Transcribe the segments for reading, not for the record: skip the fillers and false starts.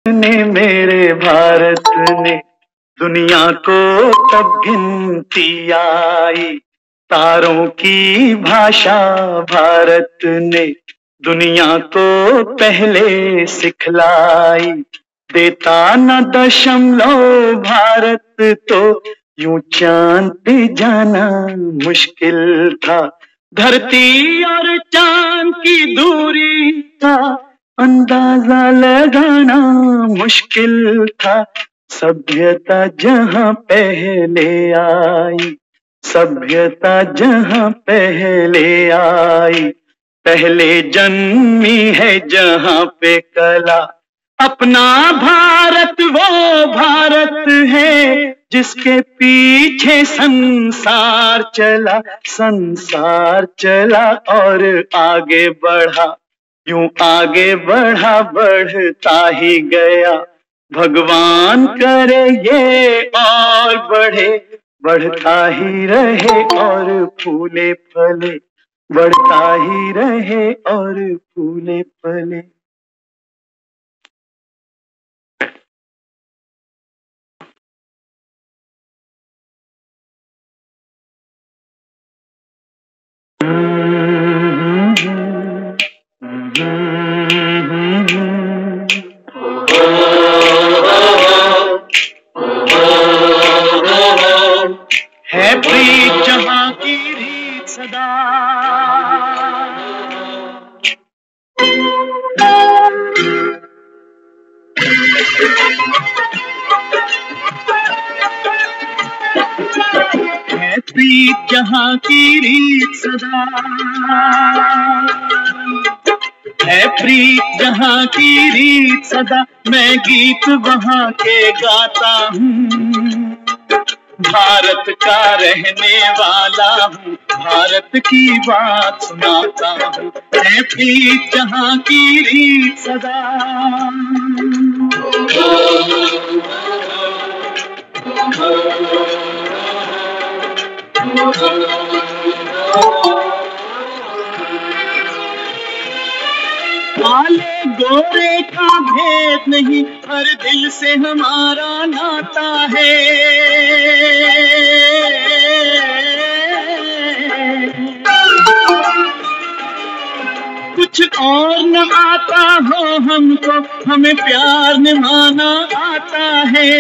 ने मेरे भारत ने दुनिया को तब गिनती आई, तारों की भाषा भारत ने दुनिया को पहले सिखलाई। देता न दशमलव भारत तो यूं चांद पे जाना मुश्किल था। धरती और चांद की दूरी का अंदाजा लगाना मुश्किल था। सभ्यता जहां पहले आई, सभ्यता जहां पहले आई, पहले जन्मी है जहां पे कला। अपना भारत वो भारत है जिसके पीछे संसार चला, संसार चला और आगे बढ़ा, यूं आगे बढ़ा बढ़ता ही गया। भगवान करे ये और बढ़े, बढ़ता ही रहे और फूले फले, बढ़ता ही रहे और फूले फले। है प्रीत जहां की रीत सदा, है प्रीत जहां की रीत सदा, है प्रीत जहां की रीत सदा। मैं गीत वहां के गाता हूँ, भारत का रहने वाला हूँ, भारत की बात सुनाता हूँ। है प्रीत जहां की रीत सदा। काले गोरे का भेद नहीं, हर दिल से हमारा नाता है। कुछ और न आता हो हमको, हमें प्यार निभाना आता है।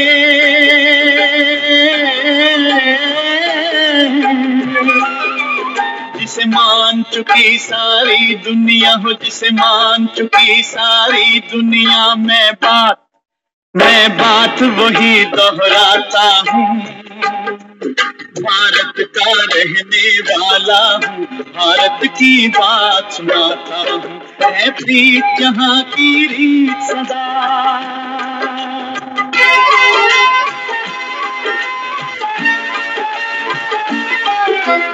जिसे मान चुकी सारी दुनिया हो, जिसे मान चुकी सारी दुनिया, मैं बात वही दोहराता हूँ। भारत का रहने वाला हूँ, भारत की बात सुनाता हूँ। है प्रीत जहाँ की रीत सदा।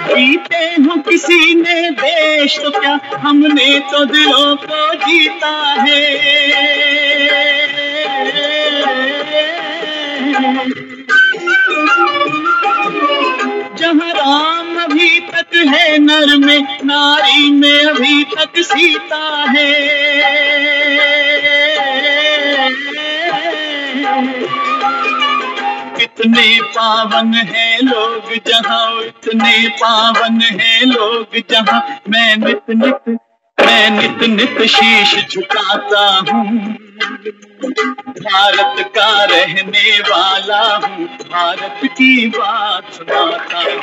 जीते हो किसी ने देश तो क्या, हमने तो दिलों को जीता है। जहाँ राम अभी तक है नर में, नारी में अभी तक सीता है। इतने पावन है लोग जहाँ, इतने पावन है लोग जहाँ, मैं नित नित शीश झुकाता हूँ। भारत का रहने वाला हूँ, भारत की बात सुनाता हूँ।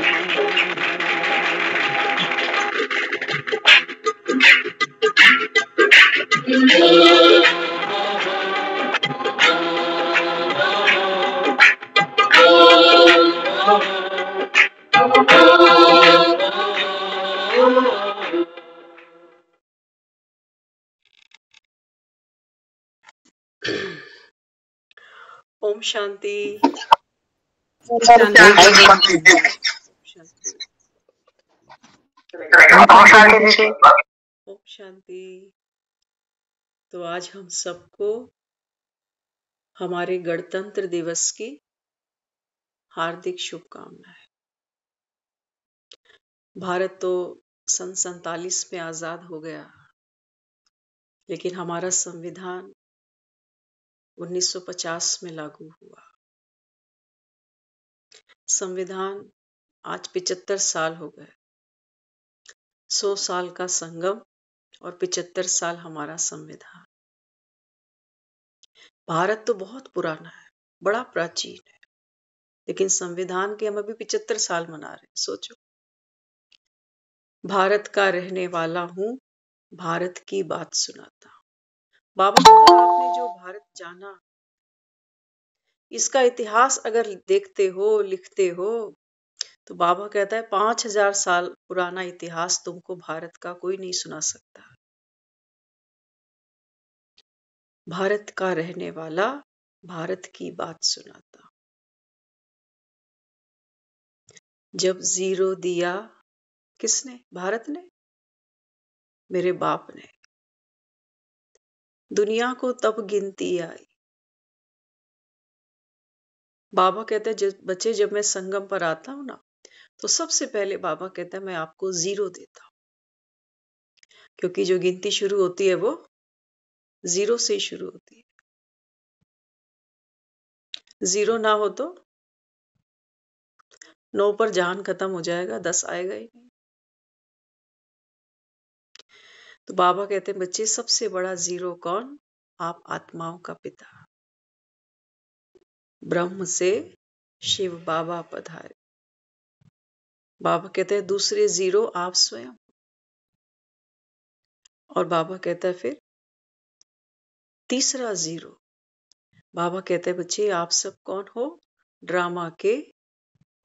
ओम शांति। ओम शांति। तो आज हम सबको हमारे गणतंत्र दिवस की हार्दिक शुभकामनाएं। भारत तो सन 47 में आजाद हो गया, लेकिन हमारा संविधान 1950 में लागू हुआ। संविधान आज 75 साल हो गए। 100 साल का संगम और 75 साल हमारा संविधान। भारत तो बहुत पुराना है, बड़ा प्राचीन है, लेकिन संविधान के हम अभी 75 साल मना रहे हैं। सोचो, भारत का रहने वाला हूं, भारत की बात सुनाता हूं। बाबा कहता है, आपने जो भारत जाना, इसका इतिहास अगर देखते हो, लिखते हो, तो बाबा कहता है 5000 साल पुराना इतिहास तुमको भारत का कोई नहीं सुना सकता। भारत का रहने वाला, भारत की बात सुनाता। जब जीरो दिया किसने? भारत ने, मेरे बाप ने। दुनिया को तब गिनती आई। बाबा कहते हैं बच्चे, जब मैं संगम पर आता हूं ना, तो सबसे पहले बाबा कहता है मैं आपको जीरो देता हूं, क्योंकि जो गिनती शुरू होती है वो जीरो से ही शुरू होती है। जीरो ना हो तो 9 पर जहान खत्म हो जाएगा, 10 आएगा ही नहीं। तो बाबा कहते हैं बच्चे, सबसे बड़ा जीरो कौन? आप आत्माओं का पिता। ब्रह्म से शिव बाबा पधारे। बाबा कहते हैं दूसरे जीरो आप स्वयं। और बाबा कहता है फिर तीसरा जीरो। बाबा कहते हैं बच्चे, आप सब कौन हो? ड्रामा के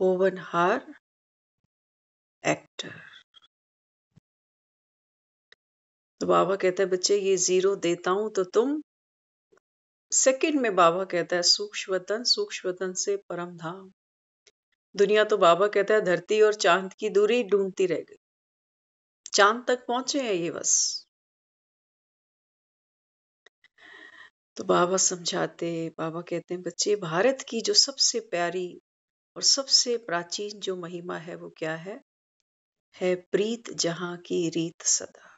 होवनहार एक्टर। तो बाबा कहता है बच्चे, ये जीरो देता हूं तो तुम सेकंड में, बाबा कहता है सूक्ष्म वतन से परम धाम। दुनिया तो बाबा कहता है धरती और चांद की दूरी ढूंढती रह गई, चांद तक पहुंचे हैं ये बस। तो बाबा समझाते, बाबा कहते हैं बच्चे, भारत की जो सबसे प्यारी और सबसे प्राचीन जो महिमा है वो क्या है? प्रीत जहां की रीत सदा,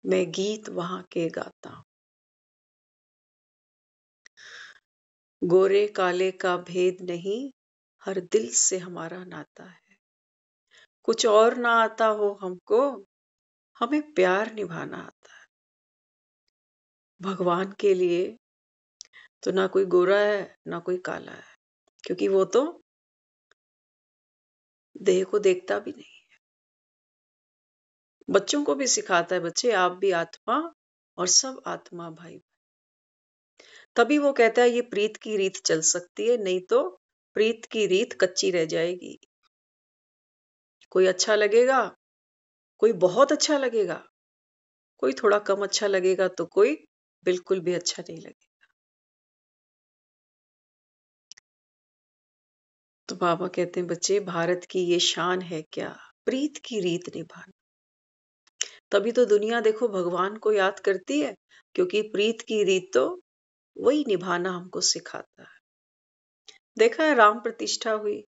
मैं गीत वहां के गाता हूं। गोरे काले का भेद नहीं, हर दिल से हमारा नाता है। कुछ और ना आता हो हमको, हमें प्यार निभाना आता है। भगवान के लिए तो ना कोई गोरा है ना कोई काला है, क्योंकि वो तो देह को देखता भी नहीं है। बच्चों को भी सिखाता है, बच्चे आप भी आत्मा और सब आत्मा भाई। तभी वो कहता है ये प्रीत की रीत चल सकती है, नहीं तो प्रीत की रीत कच्ची रह जाएगी। कोई अच्छा लगेगा, कोई बहुत अच्छा लगेगा, कोई थोड़ा कम अच्छा लगेगा, तो कोई बिल्कुल भी अच्छा नहीं लगेगा। तो बाबा कहते हैं बच्चे, भारत की ये शान है क्या? प्रीत की रीत निभाना। तभी तो दुनिया देखो भगवान को याद करती है, क्योंकि प्रीत की रीत तो वही निभाना हमको सिखाता है। देखा है राम प्रतिष्ठा हुई,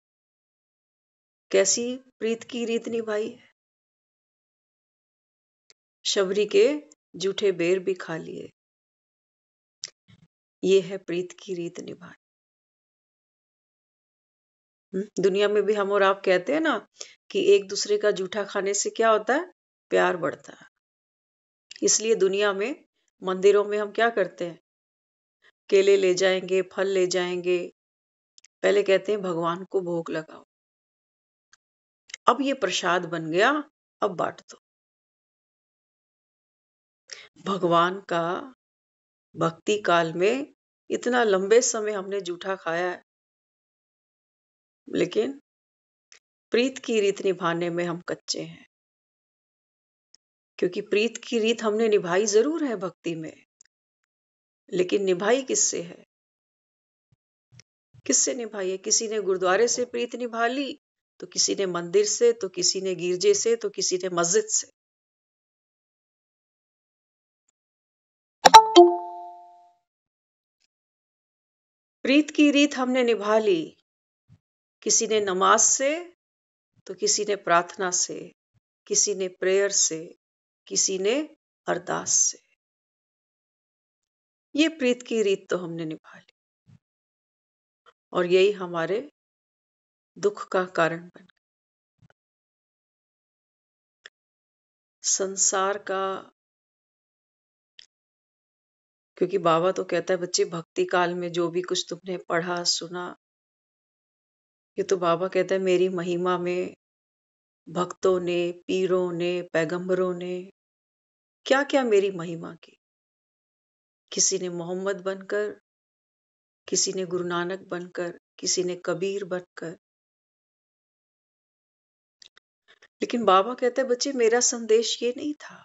कैसी प्रीत की रीत निभाई है। शबरी के जूठे बेर भी खा लिए। ये है प्रीत की रीत निभाना। दुनिया में भी हम और आप कहते हैं ना कि एक दूसरे का जूठा खाने से क्या होता है? प्यार बढ़ता है। इसलिए दुनिया में मंदिरों में हम क्या करते हैं? केले ले जाएंगे, फल ले जाएंगे, पहले कहते हैं भगवान को भोग लगाओ, अब ये प्रसाद बन गया, अब बांट दो। भगवान का भक्ति काल में इतना लंबे समय हमने जूठा खाया है, लेकिन प्रीत की रीत निभाने में हम कच्चे हैं। क्योंकि प्रीत की रीत हमने निभाई जरूर है भक्ति में, लेकिन निभाई किससे है? किससे निभाई है? किसी ने गुरुद्वारे से प्रीत निभा ली, तो किसी ने मंदिर से, तो किसी ने गिरजे से, तो किसी ने मस्जिद से। प्रीत की रीत हमने निभा ली, किसी ने नमाज से, तो किसी ने प्रार्थना से, किसी ने प्रेयर से, किसी ने अरदास से। ये प्रीत की रीत तो हमने निभा ली और यही हमारे दुख का कारण बन गया। संसार का, क्योंकि बाबा तो कहता है बच्चे भक्ति काल में जो भी कुछ तुमने पढ़ा सुना, ये तो बाबा कहता है मेरी महिमा में भक्तों ने, पीरों ने, पैगंबरों ने क्या क्या मेरी महिमा की। किसी ने मोहम्मद बनकर, किसी ने गुरु नानक बनकर, किसी ने कबीर बनकर। लेकिन बाबा कहते हैं बच्चे मेरा संदेश ये नहीं था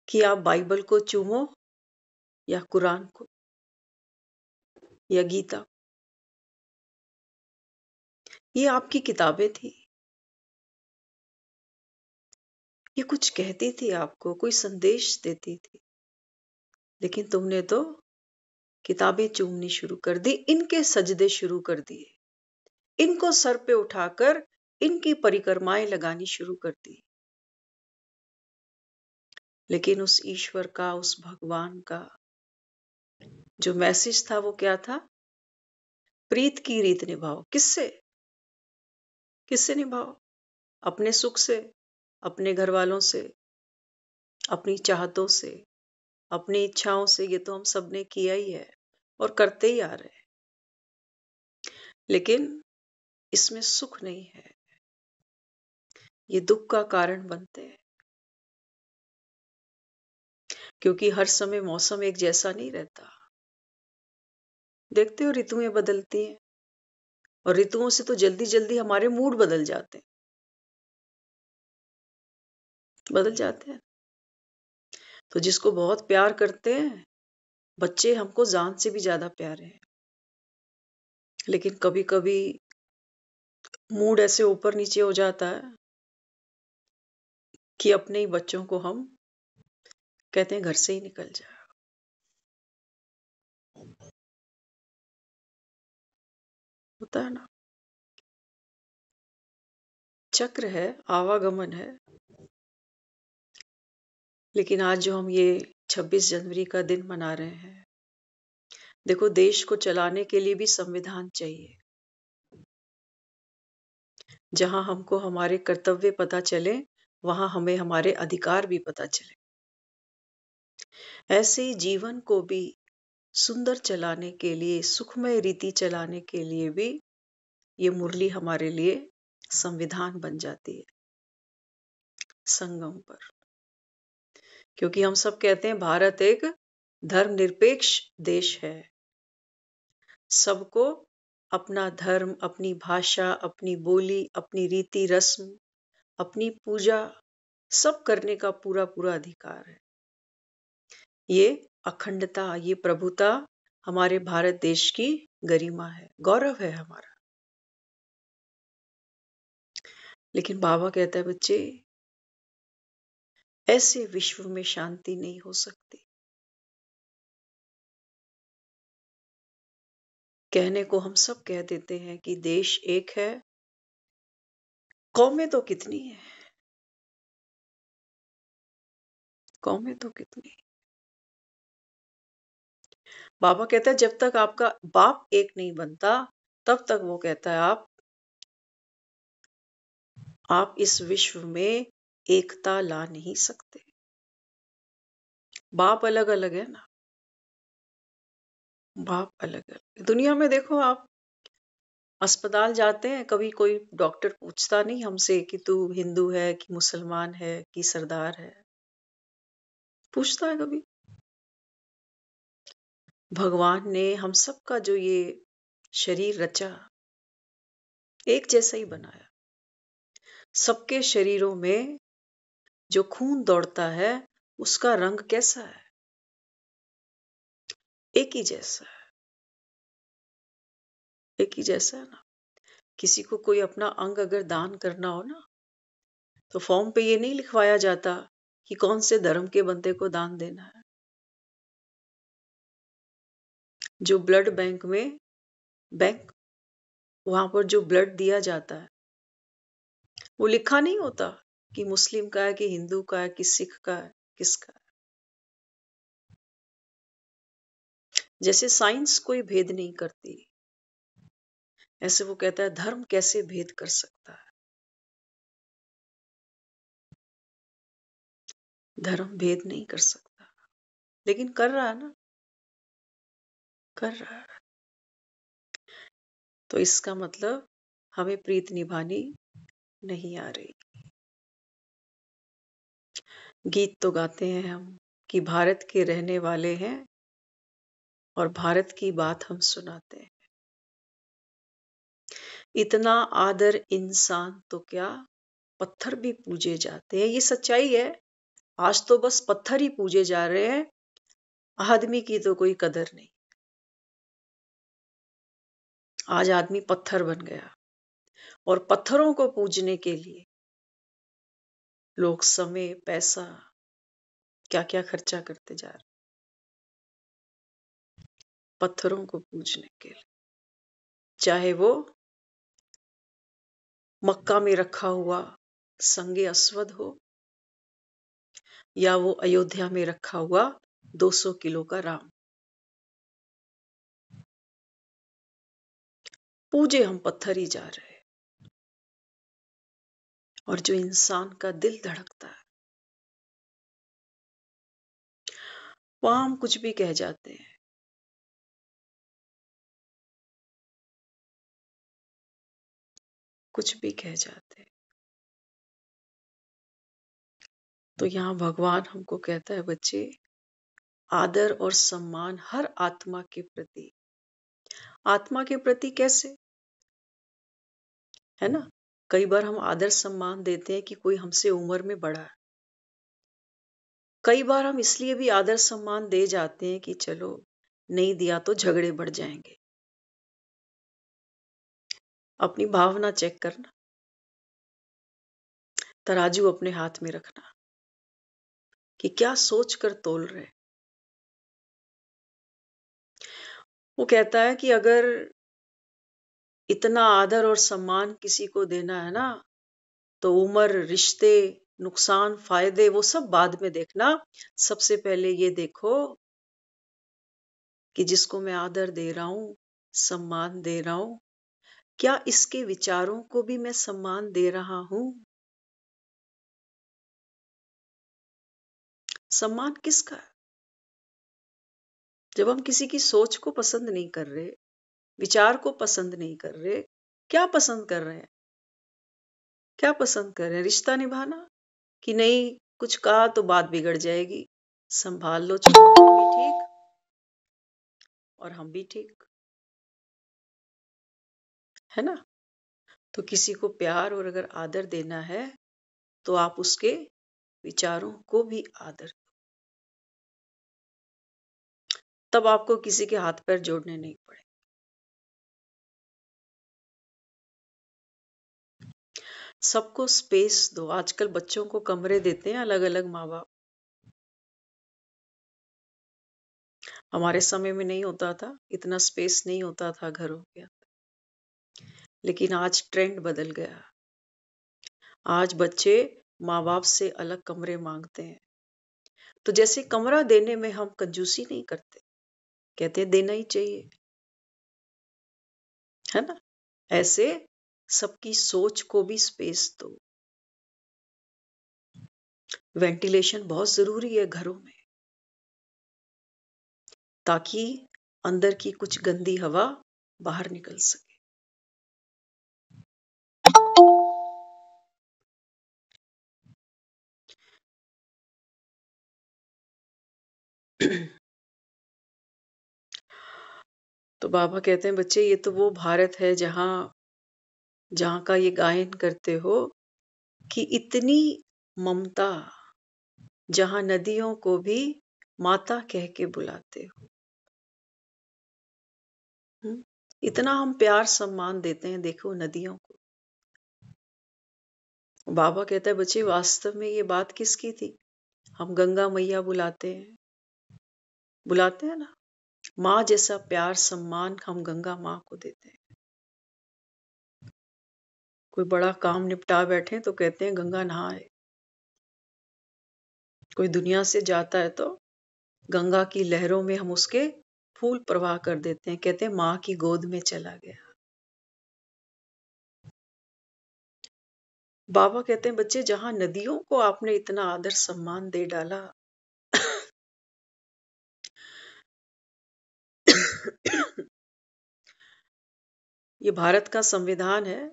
कि आप बाइबल को चूमो या कुरान को या गीता। ये आपकी किताबें थी, ये कुछ कहती थी आपको, कोई संदेश देती थी। लेकिन तुमने तो किताबें चूमनी शुरू कर दी, इनके सजदे शुरू कर दिए, इनको सर पे उठाकर इनकी परिक्रमाएं लगानी शुरू कर दी। लेकिन उस ईश्वर का, उस भगवान का जो मैसेज था वो क्या था? प्रीत की रीत निभाओ। किससे? किससे निभाओ? अपने सुख से, अपने घर वालों से, अपनी चाहतों से, अपनी इच्छाओं से। ये तो हम सब ने किया ही है और करते ही आ रहे हैं। लेकिन इसमें सुख नहीं है, ये दुख का कारण बनते हैं। क्योंकि हर समय मौसम एक जैसा नहीं रहता। देखते हो ऋतुएं बदलती हैं और ऋतुओं से तो जल्दी जल्दी हमारे मूड बदल जाते हैं, बदल जाते हैं। तो जिसको बहुत प्यार करते हैं, बच्चे हमको जान से भी ज्यादा प्यारे हैं। लेकिन कभी कभी मूड ऐसे ऊपर नीचे हो जाता है कि अपने ही बच्चों को हम कहते हैं घर से ही निकल जाए। होता है ना, चक्र है, आवागमन है। लेकिन आज जो हम ये 26 जनवरी का दिन मना रहे हैं, देखो देश को चलाने के लिए भी संविधान चाहिए, जहां हमको हमारे कर्तव्य पता चले वहां हमें हमारे अधिकार भी पता चले। ऐसे ही जीवन को भी सुंदर चलाने के लिए, सुखमय रीति चलाने के लिए भी ये मुरली हमारे लिए संविधान बन जाती है संगम पर। क्योंकि हम सब कहते हैं भारत एक धर्मनिरपेक्ष देश है। सबको अपना धर्म, अपनी भाषा, अपनी बोली, अपनी रीति रस्म, अपनी पूजा सब करने का पूरा पूरा अधिकार है। ये अखंडता, ये प्रभुता हमारे भारत देश की गरिमा है, गौरव है हमारा। लेकिन बाबा कहता है बच्चे ऐसे विश्व में शांति नहीं हो सकती। कहने को हम सब कह देते हैं कि देश एक है, कौमें तो कितनी है, कौमें तो कितनी। बाबा कहता है जब तक आपका बाप एक नहीं बनता तब तक वो कहता है आप इस विश्व में एकता ला नहीं सकते। बाप अलग अलग है ना, बाप अलग अलग। दुनिया में देखो आप अस्पताल जाते हैं, कभी कोई डॉक्टर पूछता नहीं हमसे कि तू हिंदू है कि मुसलमान है कि सरदार है, पूछता है कभी? भगवान ने हम सबका जो ये शरीर रचा एक जैसा ही बनाया। सबके शरीरों में जो खून दौड़ता है उसका रंग कैसा है? एक ही जैसा है, एक ही जैसा है ना। किसी को कोई अपना अंग अगर दान करना हो ना, तो फॉर्म पे ये नहीं लिखवाया जाता कि कौन से धर्म के बंदे को दान देना है। जो ब्लड बैंक में वहां पर जो ब्लड दिया जाता है वो लिखा नहीं होता कि मुस्लिम का है कि हिंदू का है कि सिख का है, किसका है। जैसे साइंस कोई भेद नहीं करती, ऐसे वो कहता है धर्म कैसे भेद कर सकता है। धर्म भेद नहीं कर सकता, लेकिन कर रहा है ना, कर रहा है। तो इसका मतलब हमें प्रीत निभानी नहीं आ रही। गीत तो गाते हैं हम कि भारत के रहने वाले हैं और भारत की बात हम सुनाते हैं। इतना आदर इंसान तो क्या, पत्थर भी पूजे जाते हैं। ये सच्चाई है। आज तो बस पत्थर ही पूजे जा रहे हैं, आदमी की तो कोई कदर नहीं। आज आदमी पत्थर बन गया और पत्थरों को पूजने के लिए लोग समय, पैसा, क्या क्या खर्चा करते जा रहे, पत्थरों को पूजने के लिए। चाहे वो मक्का में रखा हुआ संगे अस्वद हो या वो अयोध्या में रखा हुआ 200 किलो का राम, पूजे हम पत्थर ही जा रहे हैं। और जो इंसान का दिल धड़कता है वहां हम कुछ भी कह जाते हैं। कुछ भी कह जाते हैं। तो यहाँ भगवान हमको कहता है, बच्चे आदर और सम्मान हर आत्मा के प्रति। आत्मा के प्रति कैसे, है ना? कई बार हम आदर सम्मान देते हैं कि कोई हमसे उम्र में बड़ा है। कई बार हम इसलिए भी आदर सम्मान दे जाते हैं कि चलो नहीं दिया तो झगड़े बढ़ जाएंगे। अपनी भावना चेक करना, तराजू अपने हाथ में रखना कि क्या सोच कर तोल रहे। वो कहता है कि अगर इतना आदर और सम्मान किसी को देना है ना, तो उम्र, रिश्ते, नुकसान, फायदे वो सब बाद में देखना। सबसे पहले ये देखो कि जिसको मैं आदर दे रहा हूं, सम्मान दे रहा हूं, क्या इसके विचारों को भी मैं सम्मान दे रहा हूं? सम्मान किसका है? जब हम किसी की सोच को पसंद नहीं कर रहे, विचार को पसंद नहीं कर रहे, क्या पसंद कर रहे हैं? क्या पसंद कर रहे हैं? रिश्ता निभाना कि नहीं कुछ कहा तो बात बिगड़ जाएगी, संभाल लो, चलो तुम भी ठीक और हम भी ठीक, है ना? तो किसी को प्यार और अगर आदर देना है तो आप उसके विचारों को भी आदर, तब आपको किसी के हाथ पैर जोड़ने नहीं पड़े। सबको स्पेस दो। आजकल बच्चों को कमरे देते हैं अलग अलग माँ बाप। हमारे समय में नहीं होता था, इतना स्पेस नहीं होता था घरों के अंदर। लेकिन आज ट्रेंड बदल गया। आज बच्चे माँ बाप से अलग कमरे मांगते हैं। तो जैसे कमरा देने में हम कंजूसी नहीं करते, कहते हैं देना ही चाहिए, है ना? ऐसे सबकी सोच को भी स्पेस दो। वेंटिलेशन बहुत जरूरी है घरों में, ताकि अंदर की कुछ गंदी हवा बाहर निकल सके। तो बाबा कहते हैं, बच्चे ये तो वो भारत है जहां का ये गायन करते हो कि इतनी ममता, जहां नदियों को भी माता कह के बुलाते हो। इतना हम प्यार सम्मान देते हैं, देखो नदियों को। बाबा कहता है, बच्चे वास्तव में ये बात किसकी थी? हम गंगा मैया बुलाते हैं ना। माँ जैसा प्यार सम्मान हम गंगा माँ को देते हैं। कोई बड़ा काम निपटा बैठे तो कहते हैं गंगा नहाए। कोई दुनिया से जाता है तो गंगा की लहरों में हम उसके फूल प्रवाह कर देते हैं। कहते हैं माँ की गोद में चला गया। बाबा कहते हैं बच्चे, जहां नदियों को आपने इतना आदर सम्मान दे डाला, ये भारत का संविधान है,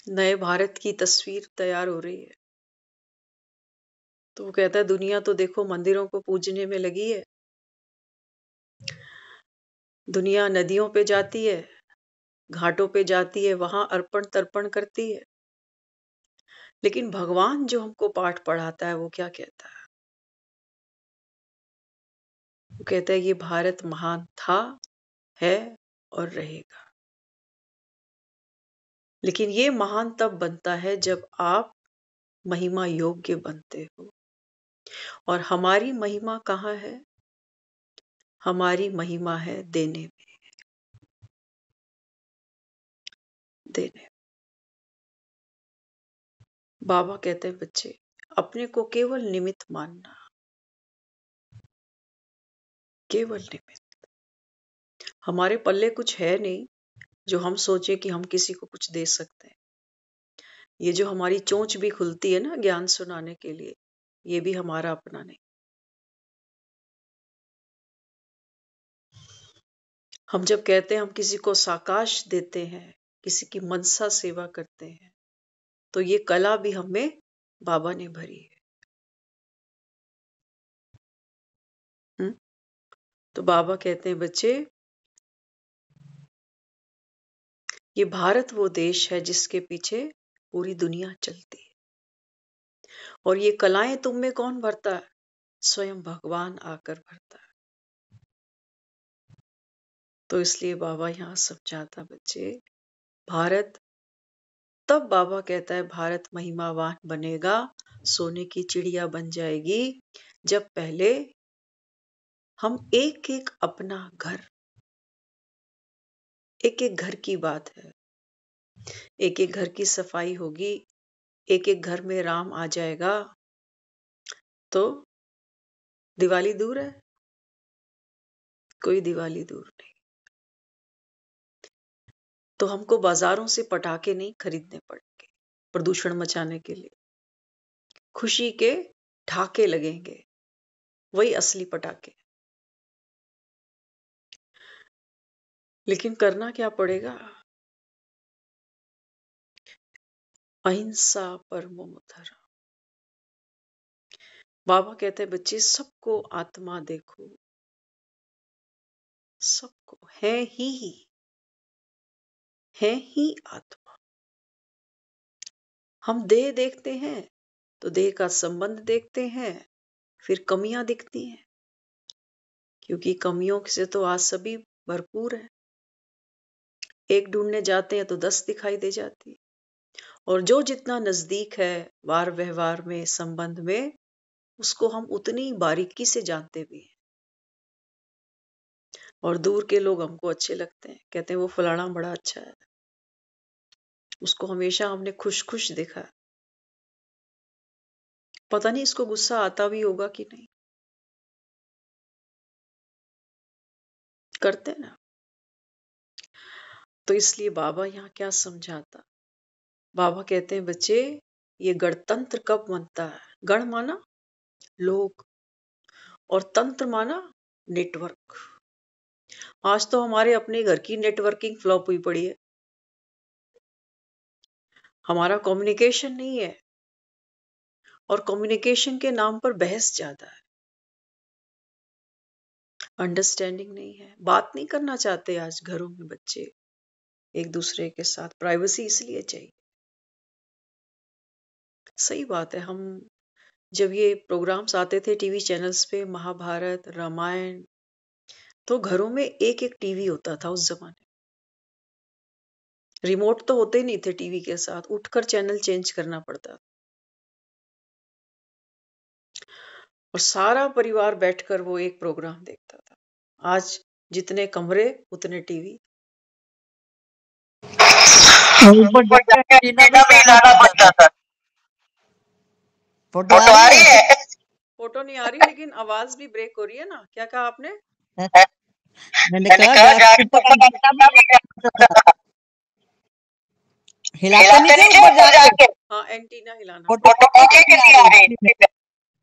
नए भारत की तस्वीर तैयार हो रही है। तो वो कहता है दुनिया तो देखो मंदिरों को पूजने में लगी है, दुनिया नदियों पे जाती है, घाटों पे जाती है, वहां अर्पण तर्पण करती है, लेकिन भगवान जो हमको पाठ पढ़ाता है वो क्या कहता है? वो कहता है ये भारत महान था, है और रहेगा। लेकिन ये महान तब बनता है जब आप महिमा योग्य बनते हो। और हमारी महिमा कहाँ है? हमारी महिमा है देने में, देने। बाबा कहते हैं बच्चे, अपने को केवल निमित्त मानना, केवल निमित्त। हमारे पल्ले कुछ है नहीं जो हम सोचे कि हम किसी को कुछ दे सकते हैं। ये जो हमारी चोंच भी खुलती है ना ज्ञान सुनाने के लिए, ये भी हमारा अपना नहीं। हम जब कहते हैं हम किसी को साकाश देते हैं, किसी की मनसा सेवा करते हैं, तो ये कला भी हमें बाबा ने भरी है। तो बाबा कहते हैं बच्चे, ये भारत वो देश है जिसके पीछे पूरी दुनिया चलती है। और ये कलाएं तुम में कौन भरता है? स्वयं भगवान आकर भरता है। तो इसलिए बाबा यहाँ समझाता बच्चे, भारत, तब बाबा कहता है भारत महिमावान बनेगा, सोने की चिड़िया बन जाएगी, जब पहले हम एक एक अपना घर, एक एक घर की बात है, एक एक घर की सफाई होगी, एक एक घर में राम आ जाएगा, तो दिवाली दूर है? कोई दिवाली दूर नहीं। तो हमको बाजारों से पटाखे नहीं खरीदने पड़ेंगे प्रदूषण मचाने के लिए, खुशी के ठाके लगेंगे, वही असली पटाखे। लेकिन करना क्या पड़ेगा? अहिंसा परमो धर्म। बाबा कहते हैं बच्चे, सबको आत्मा देखो, सबको है ही आत्मा। हम देह देखते हैं तो देह का संबंध देखते हैं, फिर कमियां दिखती हैं, क्योंकि कमियों से तो आज सभी भरपूर है। एक ढूंढने जाते हैं तो 10 दिखाई दे जाती है। और जो जितना नजदीक है वार व्यवहार में, संबंध में, उसको हम उतनी बारीकी से जानते भी हैं। और दूर के लोग हमको अच्छे लगते हैं, कहते हैं वो फलाना बड़ा अच्छा है, उसको हमेशा हमने खुश खुश देखा। पता नहीं इसको गुस्सा आता भी होगा कि नहीं, करते ना। तो इसलिए बाबा यहाँ क्या समझाता? बाबा कहते हैं बच्चे, ये गणतंत्र कब बनता है? गण माना लोग, और तंत्र माना नेटवर्क। आज तो हमारे अपने घर की नेटवर्किंग फ्लॉप हुई पड़ी है। हमारा कम्युनिकेशन नहीं है, और कम्युनिकेशन के नाम पर बहस ज्यादा है, अंडरस्टैंडिंग नहीं है, बात नहीं करना चाहते आज घरों में बच्चे एक दूसरे के साथ। प्राइवेसी इसलिए चाहिए। सही बात है, हम जब ये प्रोग्राम्स आते थे टीवी चैनल्स पे, महाभारत, रामायण, तो घरों में एक एक टीवी होता था उस जमाने। रिमोट तो होते ही नहीं थे टीवी के साथ, उठकर चैनल चेंज करना पड़ता था। और सारा परिवार बैठकर वो एक प्रोग्राम देखता था। आज जितने कमरे उतने टीवी। ऊपर जाके एंटीना भी लाना पड़ जाता। फोटो आ रही है? फोटो नहीं आ रही, लेकिन आवाज भी ब्रेक हो रही है ना। क्या कहा आपने? मैंने कहा जाके ऊपर एंटीना भी हिलाता था। हिलाते नहीं थे ऊपर जाके, हाँ एंटीना हिलाना फोटो पड़ता खींचने के लिए आ रही थी।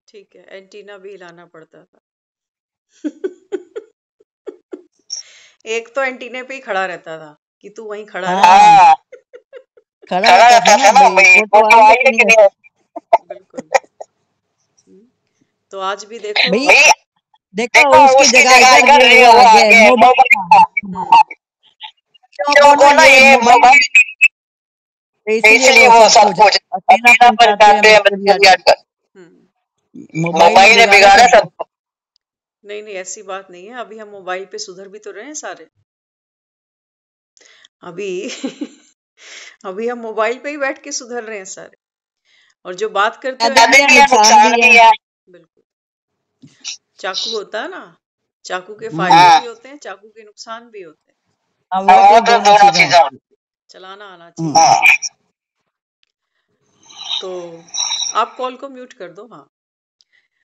ठीक है, एंटीना भी हिलाना पड़ता था। एक तो एंटीने पे ही खड़ा रहता था कि तू वहीं खड़ा रह। हाँ, खड़ा रहता था ना भाई, फोटो आई है कि नहीं। बिल्कुल। तो आज भी देखो भैया देखो उसकी जगह इधर ये वो आ गया मोबाइल को ना, ये मोबाइल इसलिए वो सब कुछ अकेला पर जाते हैं बच्चे भी आजकल। मोबाइल ने बिगाड़ा सब। नहीं नहीं, ऐसी बात नहीं है। अभी हम मोबाइल पे सुधर भी तो रहे हैं सारे। अभी अभी हम मोबाइल पे ही बैठ के सुधर रहे हैं सारे। और जो बात करते फायदे हुए भी है, नुकसान भी है। बिल्कुल, चाकू होता है ना, चाकू के फायदे भी होते हैं, चाकू के नुकसान भी होते हैं। वो तो दोनों चीजें चलाना आना चाहिए। तो आप कॉल को म्यूट कर दो। हाँ,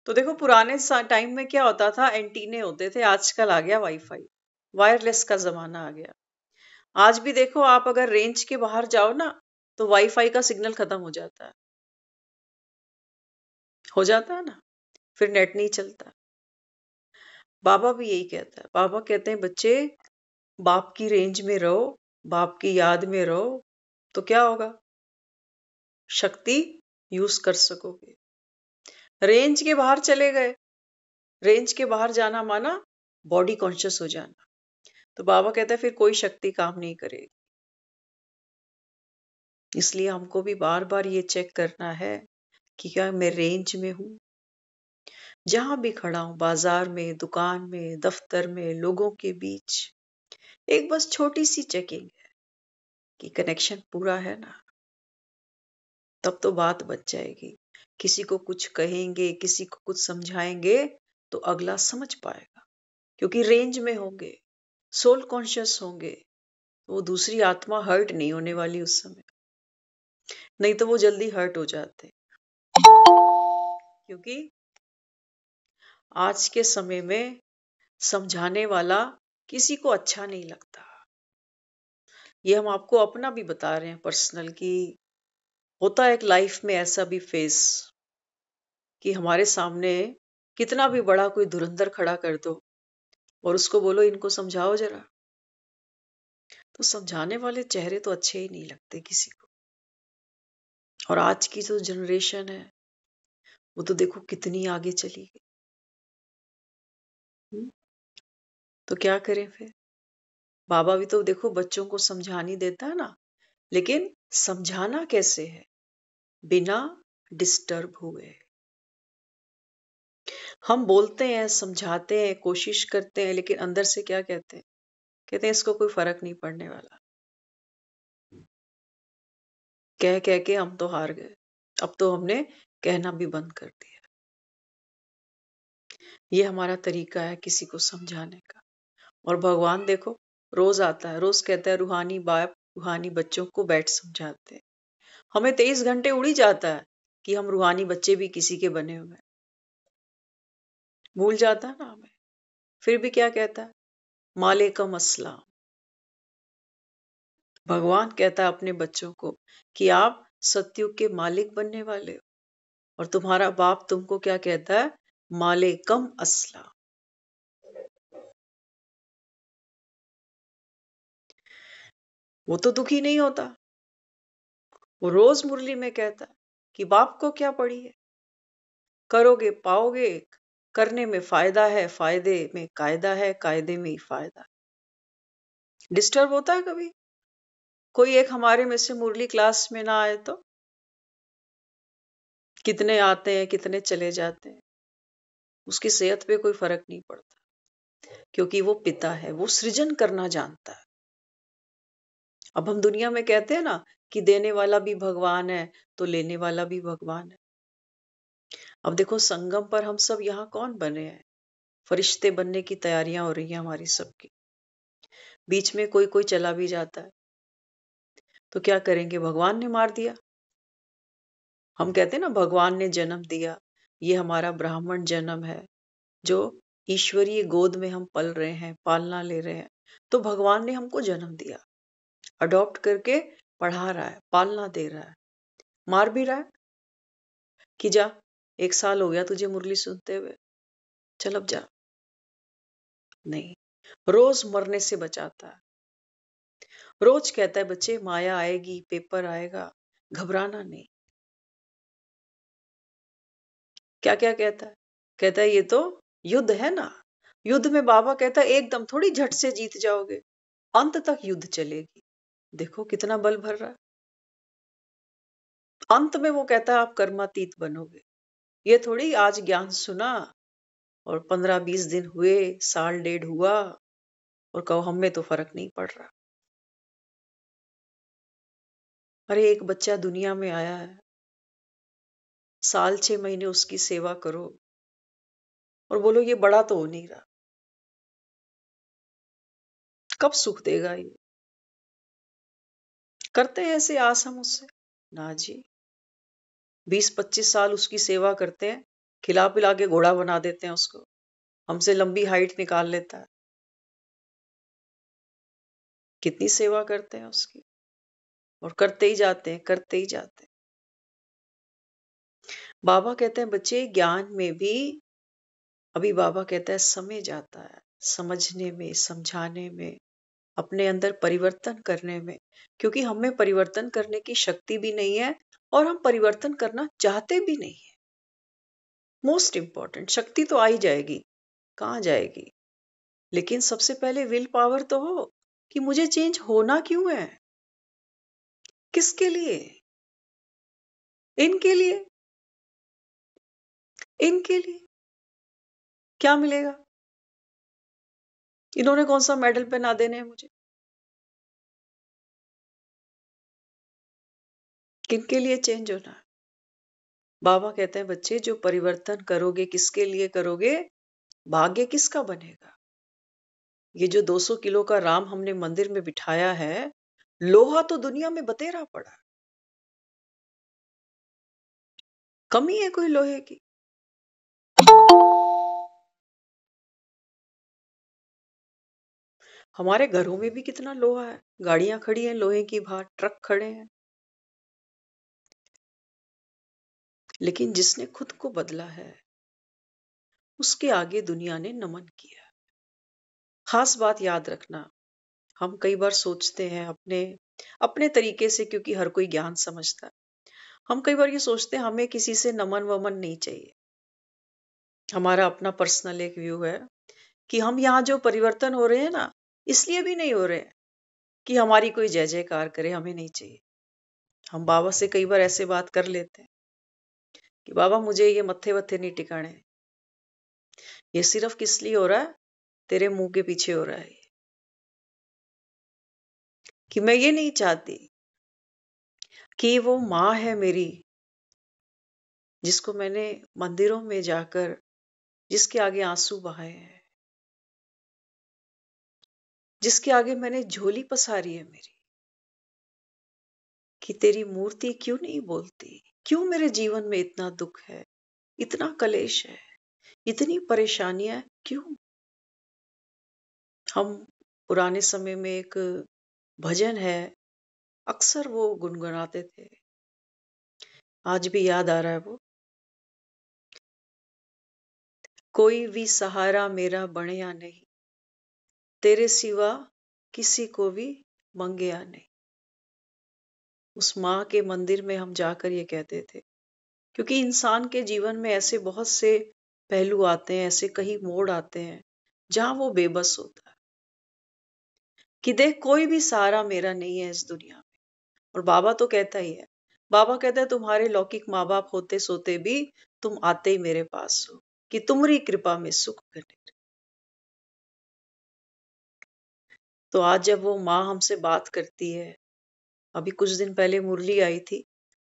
तो देखो पुराने टाइम में क्या होता था, एंटीने होते थे। आजकल आ गया वाईफाई, वायरलेस का जमाना आ गया। आज भी देखो आप अगर रेंज के बाहर जाओ ना, तो वाईफाई का सिग्नल खत्म हो जाता है ना, फिर नेट नहीं चलता। बाबा भी यही कहता है। बाबा कहते हैं बच्चे, बाप की रेंज में रहो, बाप की याद में रहो, तो क्या होगा, शक्ति यूज कर सकोगे। रेंज के बाहर चले गए, रेंज के बाहर जाना माना बॉडी कॉन्शियस हो जाना। तो बाबा कहता है फिर कोई शक्ति काम नहीं करेगी। इसलिए हमको भी बार बार ये चेक करना है कि क्या मैं रेंज में हूं। जहां भी खड़ा हूं, बाजार में, दुकान में, दफ्तर में, लोगों के बीच, एक बस छोटी सी चेकिंग है कि कनेक्शन पूरा है ना। तब तो बात बच जाएगी। किसी को कुछ कहेंगे, किसी को कुछ समझाएंगे तो अगला समझ पाएगा, क्योंकि रेंज में होंगे, सोल कॉन्शियस होंगे। वो दूसरी आत्मा हर्ट नहीं होने वाली उस समय, नहीं तो वो जल्दी हर्ट हो जाते। क्योंकि आज के समय में समझाने वाला किसी को अच्छा नहीं लगता। ये हम आपको अपना भी बता रहे हैं पर्सनल, कि होता है एक लाइफ में ऐसा भी फेस कि हमारे सामने कितना भी बड़ा कोई धुरंधर खड़ा कर दो और उसको बोलो इनको समझाओ जरा, तो समझाने वाले चेहरे तो अच्छे ही नहीं लगते किसी को। और आज की जो जनरेशन है वो तो देखो कितनी आगे चली गई। तो क्या करें फिर। बाबा भी तो देखो बच्चों को समझा नहीं देता है ना, लेकिन समझाना कैसे है, बिना डिस्टर्ब हुए। हम बोलते हैं, समझाते हैं, कोशिश करते हैं, लेकिन अंदर से क्या कहते हैं, कहते हैं इसको कोई फर्क नहीं पड़ने वाला। कह कह के हम तो हार गए। अब तो हमने कहना भी बंद कर दिया। ये हमारा तरीका है किसी को समझाने का। और भगवान देखो रोज आता है, रोज कहता है रूहानी बाप रूहानी बच्चों को बैठ समझाते हैं। हमें 23 घंटे उड़ ही जाता है कि हम रूहानी बच्चे भी किसी के बने हुए हैं। भूल जाता है ना हमें। फिर भी क्या कहता है, मालेकुम अस्सलाम। भगवान कहता है अपने बच्चों को कि आप सत्युग के मालिक बनने वाले हो, और तुम्हारा बाप तुमको क्या कहता है, मालेकुम अस्सलाम। वो तो दुखी नहीं होता, वो रोज मुरली में कहता है कि बाप को क्या पड़ी है, करोगे पाओगे, करने में फायदा है, फायदे में कायदा है, कायदे में ही फायदा। डिस्टर्ब होता है कभी कोई एक हमारे में से मुरली क्लास में ना आए तो? कितने आते हैं, कितने चले जाते हैं, उसकी सेहत पे कोई फर्क नहीं पड़ता, क्योंकि वो पिता है, वो सृजन करना जानता है। अब हम दुनिया में कहते हैं ना कि देने वाला भी भगवान है तो लेने वाला भी भगवान है। अब देखो संगम पर हम सब यहाँ कौन बने हैं, फरिश्ते बनने की तैयारियां हो रही हैं हमारी सबकी। बीच में कोई कोई चला भी जाता है तो क्या करेंगे, भगवान ने मार दिया। हम कहते हैं ना भगवान ने जन्म दिया, ये हमारा ब्राह्मण जन्म है जो ईश्वरीय गोद में हम पल रहे हैं, पालना ले रहे हैं, तो भगवान ने हमको जन्म दिया, अडॉप्ट करके पढ़ा रहा है, पालना दे रहा है, मार भी रहा है कि जा 1 साल हो गया तुझे मुरली सुनते हुए, चल अब जा। नहीं, रोज मरने से बचाता है, रोज कहता है बच्चे माया आएगी, पेपर आएगा, घबराना नहीं। क्या क्या कहता है? कहता है ये तो युद्ध है ना, युद्ध में बाबा कहता है एकदम थोड़ी झट से जीत जाओगे, अंत तक युद्ध चलेगी। देखो कितना बल भर रहा है। अंत में वो कहता है आप कर्मातीत बनोगे। ये थोड़ी आज ज्ञान सुना और 15-20 दिन हुए, साल डेढ़ हुआ और कहो हमें तो फर्क नहीं पड़ रहा। अरे एक बच्चा दुनिया में आया है, साल 6 महीने उसकी सेवा करो और बोलो ये बड़ा तो हो नहीं रहा, कब सुख देगा ये? करते हैं ऐसे आस हम उससे? ना जी, 20-25 साल उसकी सेवा करते हैं, खिला पिला के घोड़ा बना देते हैं उसको, हमसे लंबी हाइट निकाल लेता है। कितनी सेवा करते हैं उसकी, और करते ही जाते हैं, करते ही जाते हैं। बाबा कहते हैं बच्चे ज्ञान में भी अभी बाबा कहता है समय जाता है, समझने में, समझाने में, अपने अंदर परिवर्तन करने में, क्योंकि हमें परिवर्तन करने की शक्ति भी नहीं है और हम परिवर्तन करना चाहते भी नहीं है। मोस्ट इंपॉर्टेंट, शक्ति तो आ ही जाएगी, कहाँ जाएगी, लेकिन सबसे पहले विल पावर तो हो कि मुझे चेंज होना क्यों है, किसके लिए, इनके लिए, इनके लिए क्या मिलेगा, इन्होंने कौन सा मेडल पहना देने हैं मुझे, किनके लिए चेंज होना है? बाबा कहते हैं बच्चे जो परिवर्तन करोगे किसके लिए करोगे, भाग्य किसका बनेगा? ये जो 200 किलो का राम हमने मंदिर में बिठाया है, लोहा तो दुनिया में बतेरा पड़ा, कमी है कोई लोहे की? हमारे घरों में भी कितना लोहा है, गाड़ियां खड़ी हैं लोहे की बाहर, ट्रक खड़े हैं, लेकिन जिसने खुद को बदला है उसके आगे दुनिया ने नमन किया। खास बात याद रखना, हम कई बार सोचते हैं अपने अपने तरीके से, क्योंकि हर कोई ज्ञान समझता है, हम कई बार ये सोचते हैं हमें किसी से नमन वमन नहीं चाहिए। हमारा अपना पर्सनल एक व्यू है कि हम यहाँ जो परिवर्तन हो रहे हैं ना, इसलिए भी नहीं हो रहे हैं कि हमारी कोई जय जयकार करे, हमें नहीं चाहिए। हम बाबा से कई बार ऐसे बात कर लेते हैं कि बाबा मुझे ये मत्थे वत्थे नहीं टिकाने, ये सिर्फ किस लिए हो रहा है, तेरे मुंह के पीछे हो रहा है, कि मैं ये नहीं चाहती कि वो माँ है मेरी जिसको मैंने मंदिरों में जाकर, जिसके आगे आंसू बहाए हैं, जिसके आगे मैंने झोली पसारी है मेरी, कि तेरी मूर्ति क्यों नहीं बोलती, क्यों मेरे जीवन में इतना दुख है, इतना कलेश है, इतनी परेशानियां क्यों? हम पुराने समय में एक भजन है, अक्सर वो गुनगुनाते थे, आज भी याद आ रहा है वो, कोई भी सहारा मेरा बनिया नहीं, तेरे सिवा किसी को भी मंगया नहीं। उस माँ के मंदिर में हम जाकर ये कहते थे, क्योंकि इंसान के जीवन में ऐसे बहुत से पहलू आते हैं, ऐसे कई मोड़ आते हैं जहां वो बेबस होता है कि देख कोई भी सहारा मेरा नहीं है इस दुनिया में। और बाबा तो कहता ही है, बाबा कहता है तुम्हारे लौकिक माँ बाप होते सोते भी तुम आते ही मेरे पास हो कि तुम्हारी कृपा में सुख बने। तो आज जब वो माँ हमसे बात करती है, अभी कुछ दिन पहले मुरली आई थी,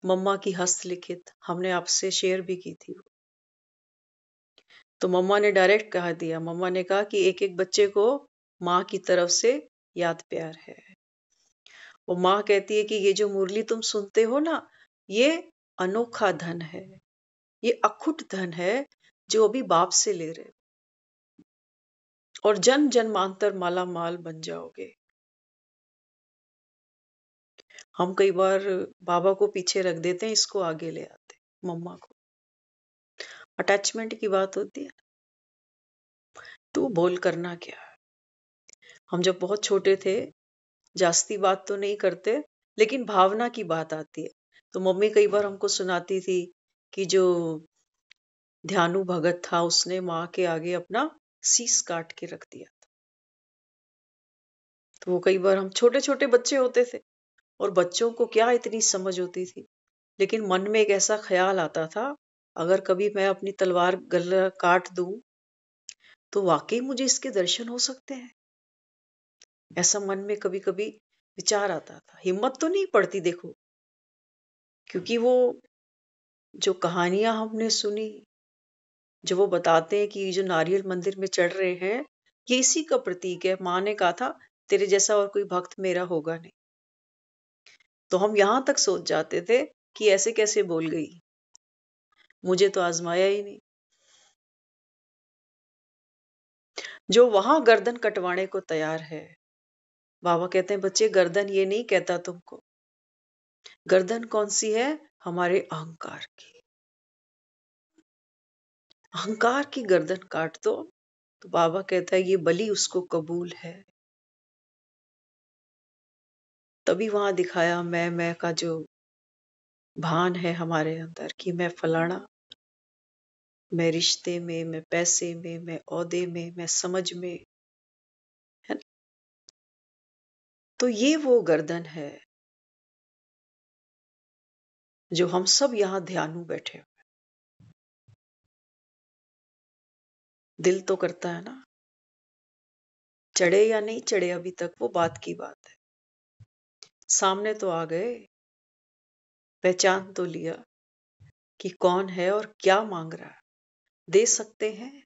मम्मा की हस्तलिखित, हमने आपसे शेयर भी की थी। तो मम्मा ने डायरेक्ट कहा दिया, मम्मा ने कहा कि एक एक बच्चे को माँ की तरफ से याद प्यार है। वो माँ कहती है कि ये जो मुरली तुम सुनते हो ना, ये अनोखा धन है, ये अखुट धन है जो अभी बाप से ले रहे हो। और जन जन्मांतर माला माल बन जाओगे। हम कई बार बाबा को पीछे रख देते हैं, इसको आगे ले आते हैं, मम्मा को। अटैचमेंट की बात होती है। तू बोल करना क्या है। हम जब बहुत छोटे थे, जास्ती बात तो नहीं करते, लेकिन भावना की बात आती है। तो मम्मी कई बार हमको सुनाती थी कि जो ध्यानु भगत था, उसने माँ के आगे अपना शीश काट के रख दिया था। तो वो कई बार, हम छोटे छोटे बच्चे होते थे और बच्चों को क्या इतनी समझ होती थी, लेकिन मन में एक ऐसा ख्याल आता था, अगर कभी मैं अपनी तलवार गला काट दूं तो वाकई मुझे इसके दर्शन हो सकते हैं। ऐसा मन में कभी कभी विचार आता था। हिम्मत तो नहीं पड़ती देखो, क्योंकि वो जो कहानियां हमने सुनी, जो वो बताते हैं कि जो नारियल मंदिर में चढ़ रहे हैं, ये इसी का प्रतीक है। माँ ने कहा था तेरे जैसा और कोई भक्त मेरा होगा नहीं। तो हम यहां तक सोच जाते थे कि ऐसे कैसे बोल गई, मुझे तो आजमाया ही नहीं। जो वहां गर्दन कटवाने को तैयार है, बाबा कहते हैं बच्चे गर्दन ये नहीं कहता तुमको, गर्दन कौन सी है, हमारे अहंकार की। अहंकार की गर्दन काट दो तो बाबा कहता है ये बलि उसको कबूल है। तभी वहां दिखाया मैं का जो भान है हमारे अंदर, कि मैं फलाना, मैं रिश्ते में, मैं पैसे में, मैं ओहदे में, मैं समझ में, है ना? तो ये वो गर्दन है जो हम सब यहाँ ध्यानु बैठे हुए। दिल तो करता है ना, चढ़े या नहीं चढ़े अभी तक वो बात की बात है। सामने तो आ गए, पहचान तो लिया कि कौन है और क्या मांग रहा है, दे सकते हैं।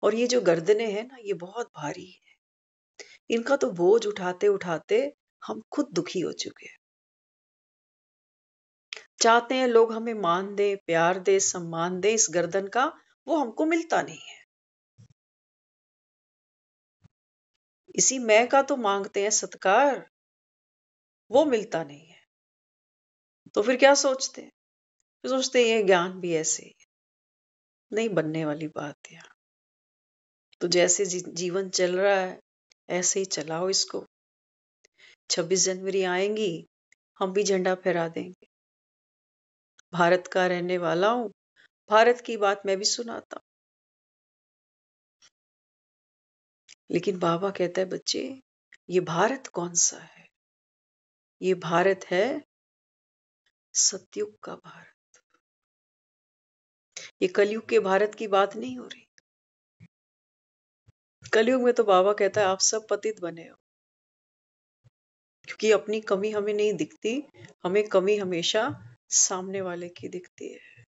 और ये जो गर्दनें हैं ना, ये बहुत भारी है। इनका तो बोझ उठाते उठाते हम खुद दुखी हो चुके हैं। चाहते हैं लोग हमें मान दे, प्यार दे, सम्मान दे, इस गर्दन का वो हमको मिलता नहीं है। इसी मैं का तो मांगते हैं सत्कार, वो मिलता नहीं है। तो फिर क्या सोचते हैं, फिर सोचते हैं ये ज्ञान भी ऐसे ही है। नहीं बनने वाली बात है। तो जैसे जीवन चल रहा है ऐसे ही चलाओ इसको। 26 जनवरी आएंगी, हम भी झंडा फहरा देंगे। भारत का रहने वाला हूं, भारत की बात मैं भी सुनाता हूं। लेकिन बाबा कहता है बच्चे, ये भारत कौन सा है, ये भारत है सतयुग का भारत। ये कलयुग के भारत की बात नहीं हो रही। कलयुग में तो बाबा कहता है आप सब पतित बने हो, क्योंकि अपनी कमी हमें नहीं दिखती, हमें कमी हमेशा सामने वाले की दिखती है।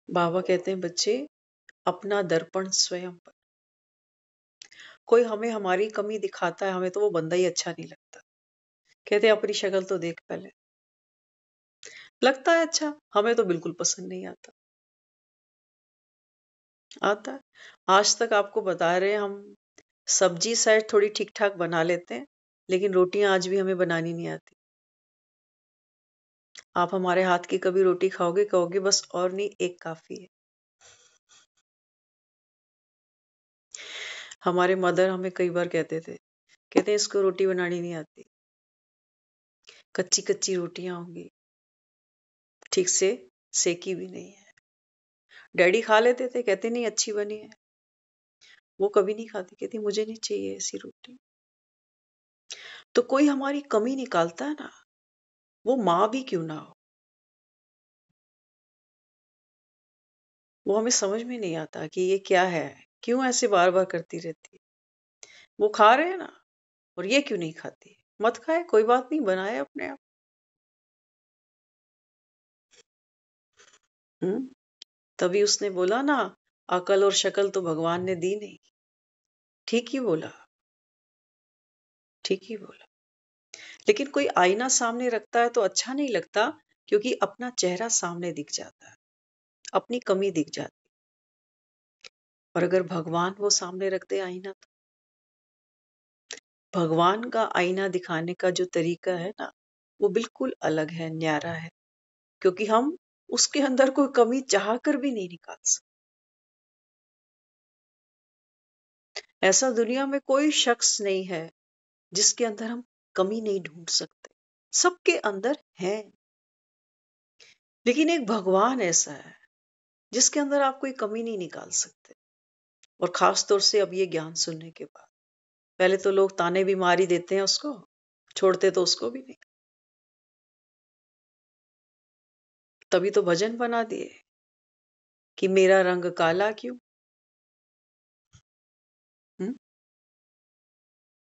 बाबा कहते हैं बच्चे, अपना दर्पण स्वयं पर। कोई हमें हमारी कमी दिखाता है, हमें तो वो बंदा ही अच्छा नहीं लगता। कहते हैं अपनी शक्ल तो देख पहले। लगता है अच्छा, हमें तो बिल्कुल पसंद नहीं आता। आता है। आज तक आपको बता रहे हैं, हम सब्जी शायद थोड़ी ठीक ठाक बना लेते हैं, लेकिन रोटियां आज भी हमें बनानी नहीं आती। आप हमारे हाथ की कभी रोटी खाओगे, कहोगे बस और नहीं, एक काफी है। हमारे मदर हमें कई बार कहते थे, कहते हैं इसको रोटी बनानी नहीं आती, कच्ची कच्ची रोटियां होंगी, ठीक से सेकी भी नहीं है। डैडी खा लेते थे, कहते नहीं अच्छी बनी है। वो कभी नहीं खाती, कहती मुझे नहीं चाहिए ऐसी रोटी। तो कोई हमारी कमी निकालता है ना, वो माँ भी क्यों ना हो, वो हमें समझ में नहीं आता कि ये क्या है, क्यों ऐसे बार बार करती रहती है। वो खा रहे हैं ना, और ये क्यों नहीं खाती, मत खाए, कोई बात नहीं, बनाए अपने आप। तभी उसने बोला ना, अकल और शक्ल तो भगवान ने दी नहीं। ठीक ही बोला, ठीक ही बोला। लेकिन कोई आईना सामने रखता है तो अच्छा नहीं लगता, क्योंकि अपना चेहरा सामने दिख जाता है, अपनी कमी दिख जाती। और अगर भगवान वो सामने रख दे आईना, तो भगवान का आईना दिखाने का जो तरीका है ना, वो बिल्कुल अलग है, न्यारा है, क्योंकि हम उसके अंदर कोई कमी चाह कर भी नहीं निकाल सकते। ऐसा दुनिया में कोई शख्स नहीं है जिसके अंदर हम कमी नहीं ढूंढ सकते, सबके अंदर है। लेकिन एक भगवान ऐसा है जिसके अंदर आप कोई कमी नहीं निकाल सकते। और खास तौर से अब ये ज्ञान सुनने के बाद, पहले तो लोग ताने भी मार ही देते हैं उसको, छोड़ते तो उसको भी नहीं। तभी तो भजन बना दिए कि मेरा रंग काला क्यों। हुँ?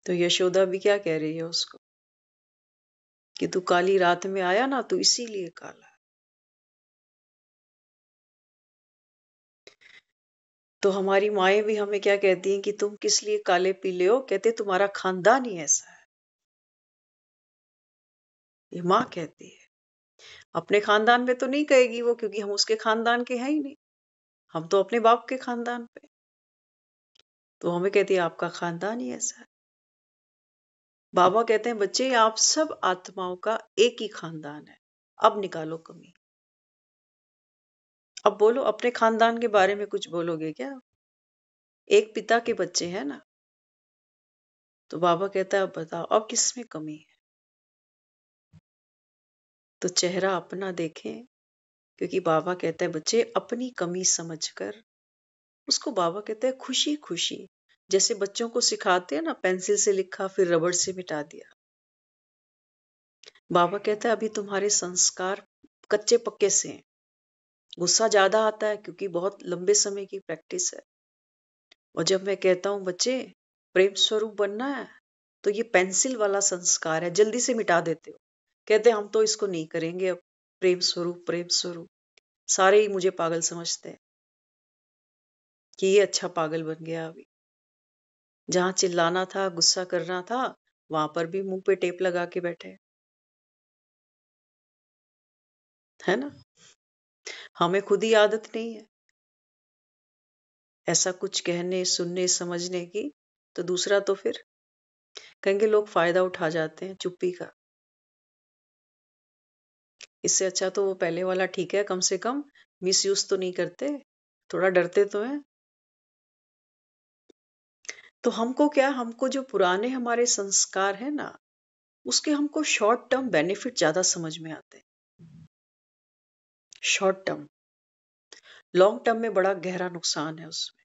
तो यशोदा भी क्या कह रही है उसको कि तू काली रात में आया ना, तू इसीलिए काला। तो हमारी माएं भी हमें क्या कहती हैं कि तुम किस लिए काले पीले हो? कहते तुम्हारा खानदान ही ऐसा है। ये माँ कहती है। अपने खानदान पे तो नहीं कहेगी वो, क्योंकि हम उसके खानदान के हैं ही नहीं। हम तो अपने बाप के खानदान पे। तो हमें कहती है आपका खानदान ही ऐसा है। बाबा कहते हैं बच्चे आप सब आत्माओं का एक ही खानदान है, अब निकालो कमी। अब बोलो अपने खानदान के बारे में कुछ बोलोगे क्या? एक पिता के बच्चे हैं ना। तो बाबा कहता है अब बताओ अब किस में कमी है? तो चेहरा अपना देखें, क्योंकि बाबा कहता है बच्चे अपनी कमी समझकर, उसको बाबा कहते हैं खुशी खुशी, जैसे बच्चों को सिखाते हैं ना, पेंसिल से लिखा फिर रबड़ से मिटा दिया। बाबा कहता है अभी तुम्हारे संस्कार कच्चे पक्के से हैं, गुस्सा ज्यादा आता है क्योंकि बहुत लंबे समय की प्रैक्टिस है। और जब मैं कहता हूं बच्चे प्रेम स्वरूप बनना है, तो ये पेंसिल वाला संस्कार है, जल्दी से मिटा देते हो। कहते हम तो इसको नहीं करेंगे अब, प्रेम स्वरूप प्रेम स्वरूप। सारे ही मुझे पागल समझते हैं कि ये अच्छा पागल बन गया। अभी जहां चिल्लाना था, गुस्सा करना था, वहां पर भी मुंह पे टेप लगा के बैठे, है ना। हमें खुद ही आदत नहीं है ऐसा कुछ कहने सुनने समझने की, तो दूसरा तो फिर कहेंगे लोग फायदा उठा जाते हैं चुप्पी का। इससे अच्छा तो वो पहले वाला ठीक है, कम से कम मिसयूज तो नहीं करते, थोड़ा डरते तो हैं। तो हमको क्या, हमको जो पुराने हमारे संस्कार है ना, उसके हमको शॉर्ट टर्म बेनिफिट ज्यादा समझ में आते हैं। शॉर्ट टर्म, लॉन्ग टर्म में बड़ा गहरा नुकसान है उसमें।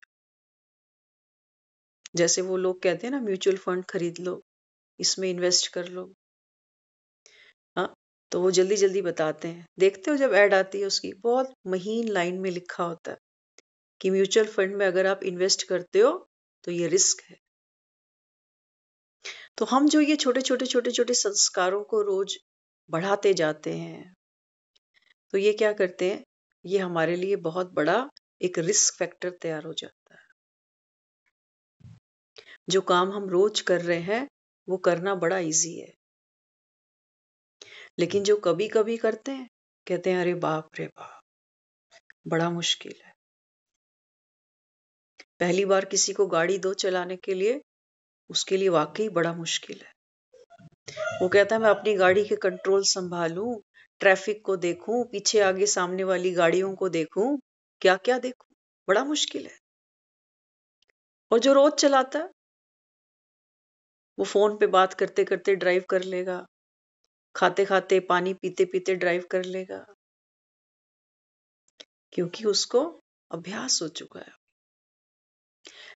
जैसे वो लोग कहते हैं ना म्यूचुअल फंड खरीद लो, इसमें इन्वेस्ट कर लो, हाँ, तो वो जल्दी जल्दी बताते हैं। देखते हो जब ऐड आती है उसकी, बहुत महीन लाइन में लिखा होता है कि म्यूचुअल फंड में अगर आप इन्वेस्ट करते हो तो ये रिस्क है। तो हम जो ये छोटे छोटे छोटे छोटे संस्कारों को रोज बढ़ाते जाते हैं, तो ये क्या करते हैं, ये हमारे लिए बहुत बड़ा एक रिस्क फैक्टर तैयार हो जाता है। जो काम हम रोज कर रहे हैं वो करना बड़ा इजी है, लेकिन जो कभी कभी करते हैं कहते हैं अरे बाप रे बाप, बड़ा मुश्किल है। पहली बार किसी को गाड़ी दो चलाने के लिए, उसके लिए वाकई बड़ा मुश्किल है। वो कहता है मैं अपनी गाड़ी के कंट्रोल संभालूं, ट्रैफिक को देखूं, पीछे आगे सामने वाली गाड़ियों को देखूं, क्या क्या देखूं, बड़ा मुश्किल है। और जो रोज चलाता है वो फोन पे बात करते करते ड्राइव कर लेगा, खाते खाते पानी पीते पीते ड्राइव कर लेगा, क्योंकि उसको अभ्यास हो चुका है।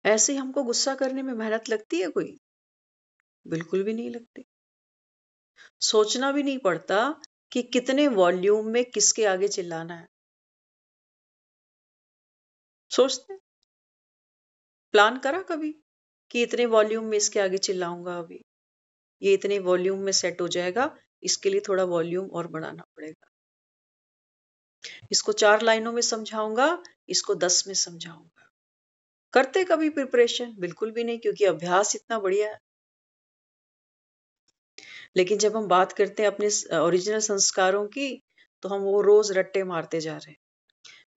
ऐसे ही हमको गुस्सा करने में मेहनत लगती है कोई? बिल्कुल भी नहीं लगती। सोचना भी नहीं पड़ता कि कितने वॉल्यूम में किसके आगे चिल्लाना है। सोचते हैं? प्लान करा कभी कि इतने वॉल्यूम में इसके आगे चिल्लाऊंगा, अभी ये इतने वॉल्यूम में सेट हो जाएगा, इसके लिए थोड़ा वॉल्यूम और बढ़ाना पड़ेगा, इसको 4 लाइनों में समझाऊंगा, इसको 10 में समझाऊंगा। करते कभी प्रिपरेशन? बिल्कुल भी नहीं, क्योंकि अभ्यास इतना बढ़िया है। लेकिन जब हम बात करते हैं अपने ओरिजिनल संस्कारों की, तो हम वो रोज रट्टे मारते जा रहे हैं।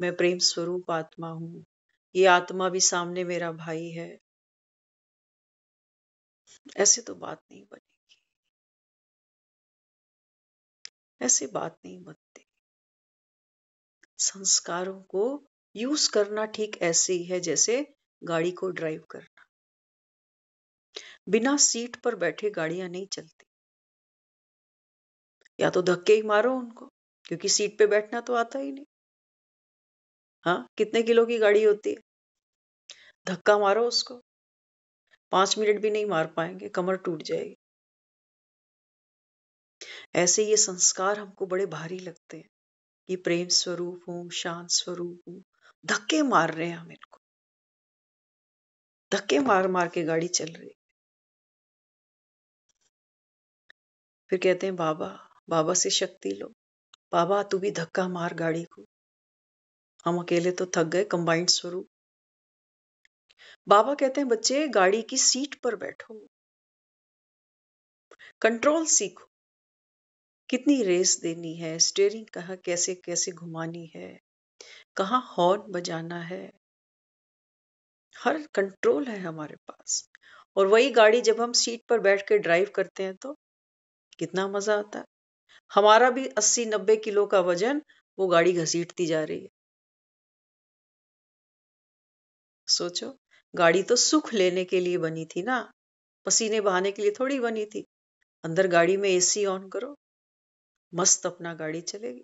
मैं प्रेम स्वरूप आत्मा हूँ, ये आत्मा भी सामने मेरा भाई है। ऐसे तो बात नहीं बनेगी, ऐसे बात नहीं बनती। संस्कारों को यूज करना ठीक ऐसे ही है जैसे गाड़ी को ड्राइव करना। बिना सीट पर बैठे गाड़ियां नहीं चलती। या तो धक्के ही मारो उनको, क्योंकि सीट पे बैठना तो आता ही नहीं। हाँ, कितने किलो की गाड़ी होती है, धक्का मारो उसको, 5 मिनट भी नहीं मार पाएंगे, कमर टूट जाएगी। ऐसे ये संस्कार हमको बड़े भारी लगते हैं कि प्रेम स्वरूप हूं, शांत स्वरूप हूं, धक्के मार रहे हैं हम इनको, धक्के मार मार के गाड़ी चल रही है। फिर कहते हैं बाबा, बाबा से शक्ति लो, बाबा तू भी धक्का मार गाड़ी को, हम अकेले तो थक गए। कंबाइंड स्वरूप। बाबा कहते हैं बच्चे गाड़ी की सीट पर बैठो, कंट्रोल सीखो, कितनी रेस देनी है, स्टीयरिंग कहाँ कैसे कैसे घुमानी है, कहाँ हॉर्न बजाना है, हर कंट्रोल है हमारे पास। और वही गाड़ी जब हम सीट पर बैठ के ड्राइव करते हैं तो कितना मजा आता है। हमारा भी 80-90 किलो का वजन, वो गाड़ी घसीटती जा रही है। सोचो, गाड़ी तो सुख लेने के लिए बनी थी ना, पसीने बहाने के लिए थोड़ी बनी थी। अंदर गाड़ी में एसी ऑन करो, मस्त अपना गाड़ी चलेगी।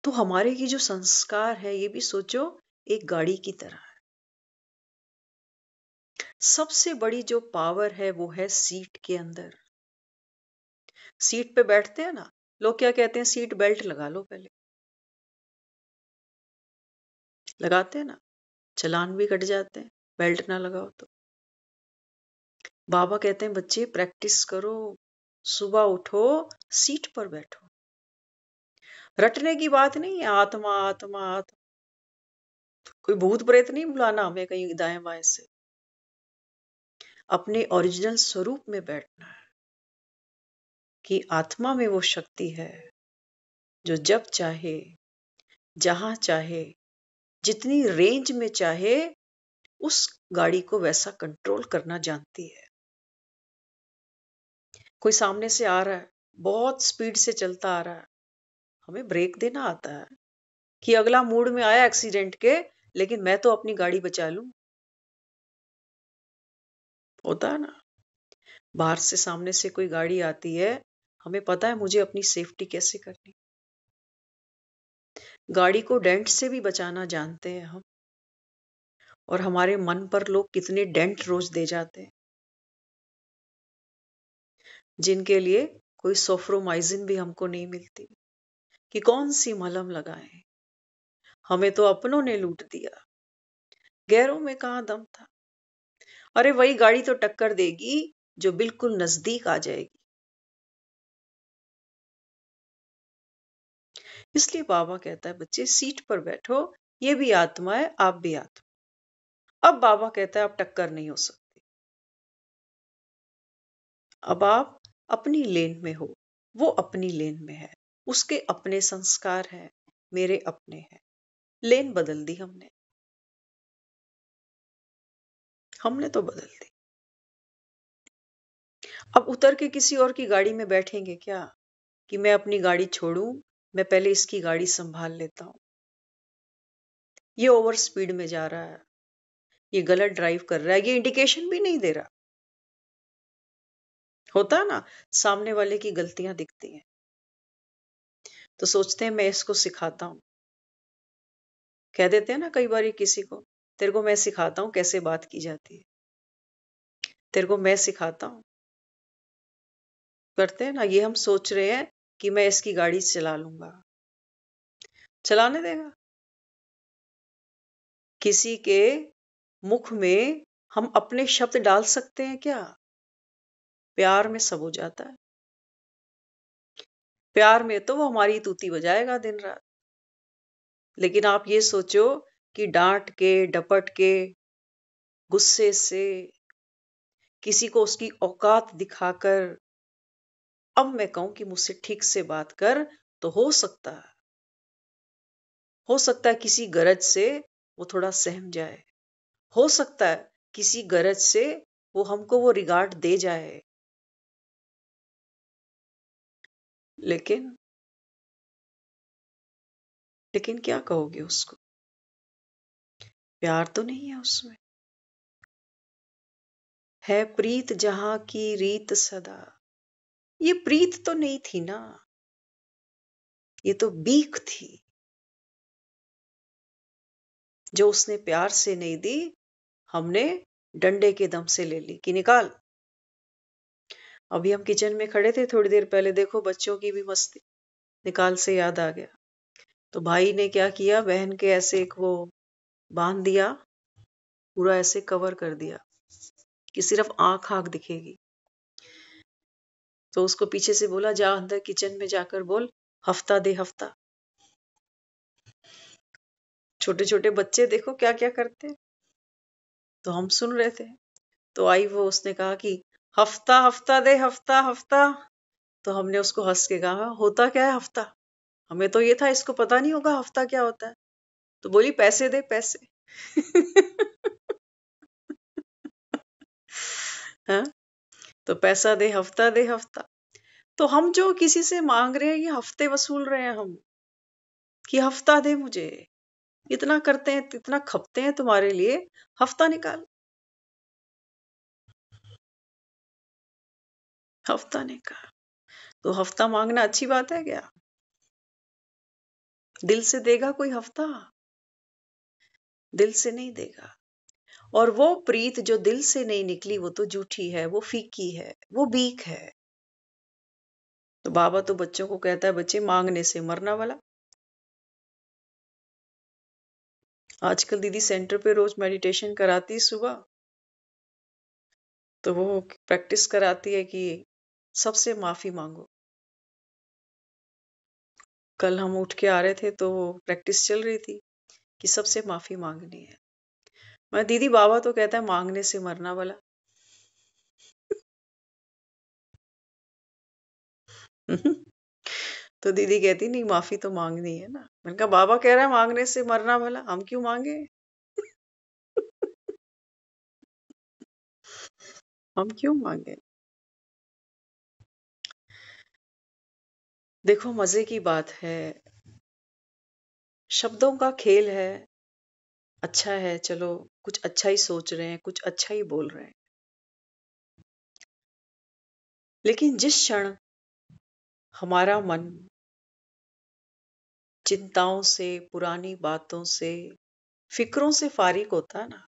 तो हमारे की जो संस्कार है, ये भी सोचो एक गाड़ी की तरह है। सबसे बड़ी जो पावर है वो है सीट के अंदर। सीट पे बैठते हैं ना, लोग क्या कहते हैं, सीट बेल्ट लगा लो पहले। लगाते हैं ना, चालान भी कट जाते हैं बेल्ट ना लगाओ तो। बाबा कहते हैं बच्चे प्रैक्टिस करो, सुबह उठो, सीट पर बैठो। रटने की बात नहीं है, आत्मा आत्मा आत्मा, कोई भूत प्रेत नहीं बुलाना हमें कहीं दाएं बाएं से। अपने ओरिजिनल स्वरूप में बैठना है कि आत्मा में वो शक्ति है जो जब चाहे, जहां चाहे, जितनी रेंज में चाहे, उस गाड़ी को वैसा कंट्रोल करना जानती है। कोई सामने से आ रहा है, बहुत स्पीड से चलता आ रहा है, हमें ब्रेक देना आता है कि अगला मूड में आया एक्सीडेंट के, लेकिन मैं तो अपनी गाड़ी बचा लूं। होता है ना, बाहर से सामने से कोई गाड़ी आती है, हमें पता है मुझे अपनी सेफ्टी कैसे करनी। गाड़ी को डेंट से भी बचाना जानते हैं हम। और हमारे मन पर लोग कितने डेंट रोज दे जाते हैं, जिनके लिए कोई सोफ्रोमाइजिन भी हमको नहीं मिलती कि कौन सी मलहम लगाएं। हमें तो अपनों ने लूट दिया, गैरों में कहाँ दम था। अरे वही गाड़ी तो टक्कर देगी जो बिल्कुल नजदीक आ जाएगी। इसलिए बाबा कहता है बच्चे सीट पर बैठो, ये भी आत्मा है, आप भी आत्मा। अब बाबा कहता है अब टक्कर नहीं हो सकती। अब आप अपनी लेन में हो, वो अपनी लेन में है, उसके अपने संस्कार हैं, मेरे अपने हैं। लेन बदल दी हमने, हमने तो बदल दी। अब उतर के किसी और की गाड़ी में बैठेंगे क्या कि मैं अपनी गाड़ी छोड़ूं, मैं पहले इसकी गाड़ी संभाल लेता हूं। ये ओवर स्पीड में जा रहा है, ये गलत ड्राइव कर रहा है, ये इंडिकेशन भी नहीं दे रहा। होता है ना, सामने वाले की गलतियां दिखती हैं तो सोचते हैं मैं इसको सिखाता हूं। कह देते हैं ना कई बार किसी को, तेरे को मैं सिखाता हूं कैसे बात की जाती है, तेरे को मैं सिखाता हूं। करते हैं ना, ये हम सोच रहे हैं कि मैं इसकी गाड़ी चला लूंगा। चलाने देगा? किसी के मुख में हम अपने शब्द डाल सकते हैं क्या? प्यार में सब हो जाता है। प्यार में तो वो हमारी तूती बजाएगा दिन रात। लेकिन आप ये सोचो कि डांट के, डपट के, गुस्से से, किसी को उसकी औकात दिखाकर अब मैं कहूं कि मुझसे ठीक से बात कर, तो हो सकता है हो सकता है किसी गरज से वो थोड़ा सहम जाए, हो सकता है किसी गरज से वो हमको वो रिगार्ड दे जाए, लेकिन लेकिन क्या कहोगे उसको? प्यार तो नहीं है उसमें। है प्रीत जहां की रीत सदा, ये प्रीत तो नहीं थी ना, ये तो बीक थी जो उसने प्यार से नहीं दी, हमने डंडे के दम से ले ली कि निकाल। अभी हम किचन में खड़े थे थोड़ी देर पहले, देखो बच्चों की भी मस्ती, निकाल से याद आ गया। तो भाई ने क्या किया, बहन के ऐसे एक वो बांध दिया, पूरा ऐसे कवर कर दिया कि सिर्फ आंख आंख दिखेगी। तो उसको पीछे से बोला, जा अंदर किचन में जाकर बोल, हफ्ता दे हफ्ता। छोटे छोटे बच्चे देखो क्या क्या करते हैं। तो हम सुन रहे थे, तो आई वो, उसने कहा कि हफ्ता हफ्ता दे हफ्ता हफ्ता। तो हमने उसको हंस के कहा, होता क्या है हफ्ता? हमें तो ये था इसको पता नहीं होगा हफ्ता क्या होता है। तो बोली पैसे दे पैसे। हाँ, तो पैसा दे हफ्ता। तो हम जो किसी से मांग रहे हैं, ये हफ्ते वसूल रहे हैं हम, कि हफ्ता दे मुझे, इतना करते हैं, इतना खपते हैं तुम्हारे लिए, हफ्ता निकाल। हफ्ता निकाल। तो हफ्ता मांगना अच्छी बात है क्या? दिल से देगा कोई हफ्ता? दिल से नहीं देगा। और वो प्रीत जो दिल से नहीं निकली, वो तो झूठी है, वो फीकी है, वो बीक है। तो बाबा तो बच्चों को कहता है, बच्चे मांगने से मरना वाला। आजकल दीदी सेंटर पे रोज मेडिटेशन कराती है सुबह, तो वो प्रैक्टिस कराती है कि सबसे माफी मांगो। कल हम उठ के आ रहे थे तो प्रैक्टिस चल रही थी कि सबसे माफी मांगनी है। मैं, दीदी बाबा तो कहता है मांगने से मरना वाला। तो दीदी कहती, नहीं माफी तो मांगनी है ना। मैंने कहा बाबा कह रहा है मांगने से मरना भला, हम क्यों मांगे? हम क्यों मांगे? देखो मजे की बात है, शब्दों का खेल है, अच्छा है, चलो कुछ अच्छा ही सोच रहे हैं, कुछ अच्छा ही बोल रहे हैं। लेकिन जिस क्षण हमारा मन चिंताओं से, पुरानी बातों से, फिक्रों से फारिग होता है ना,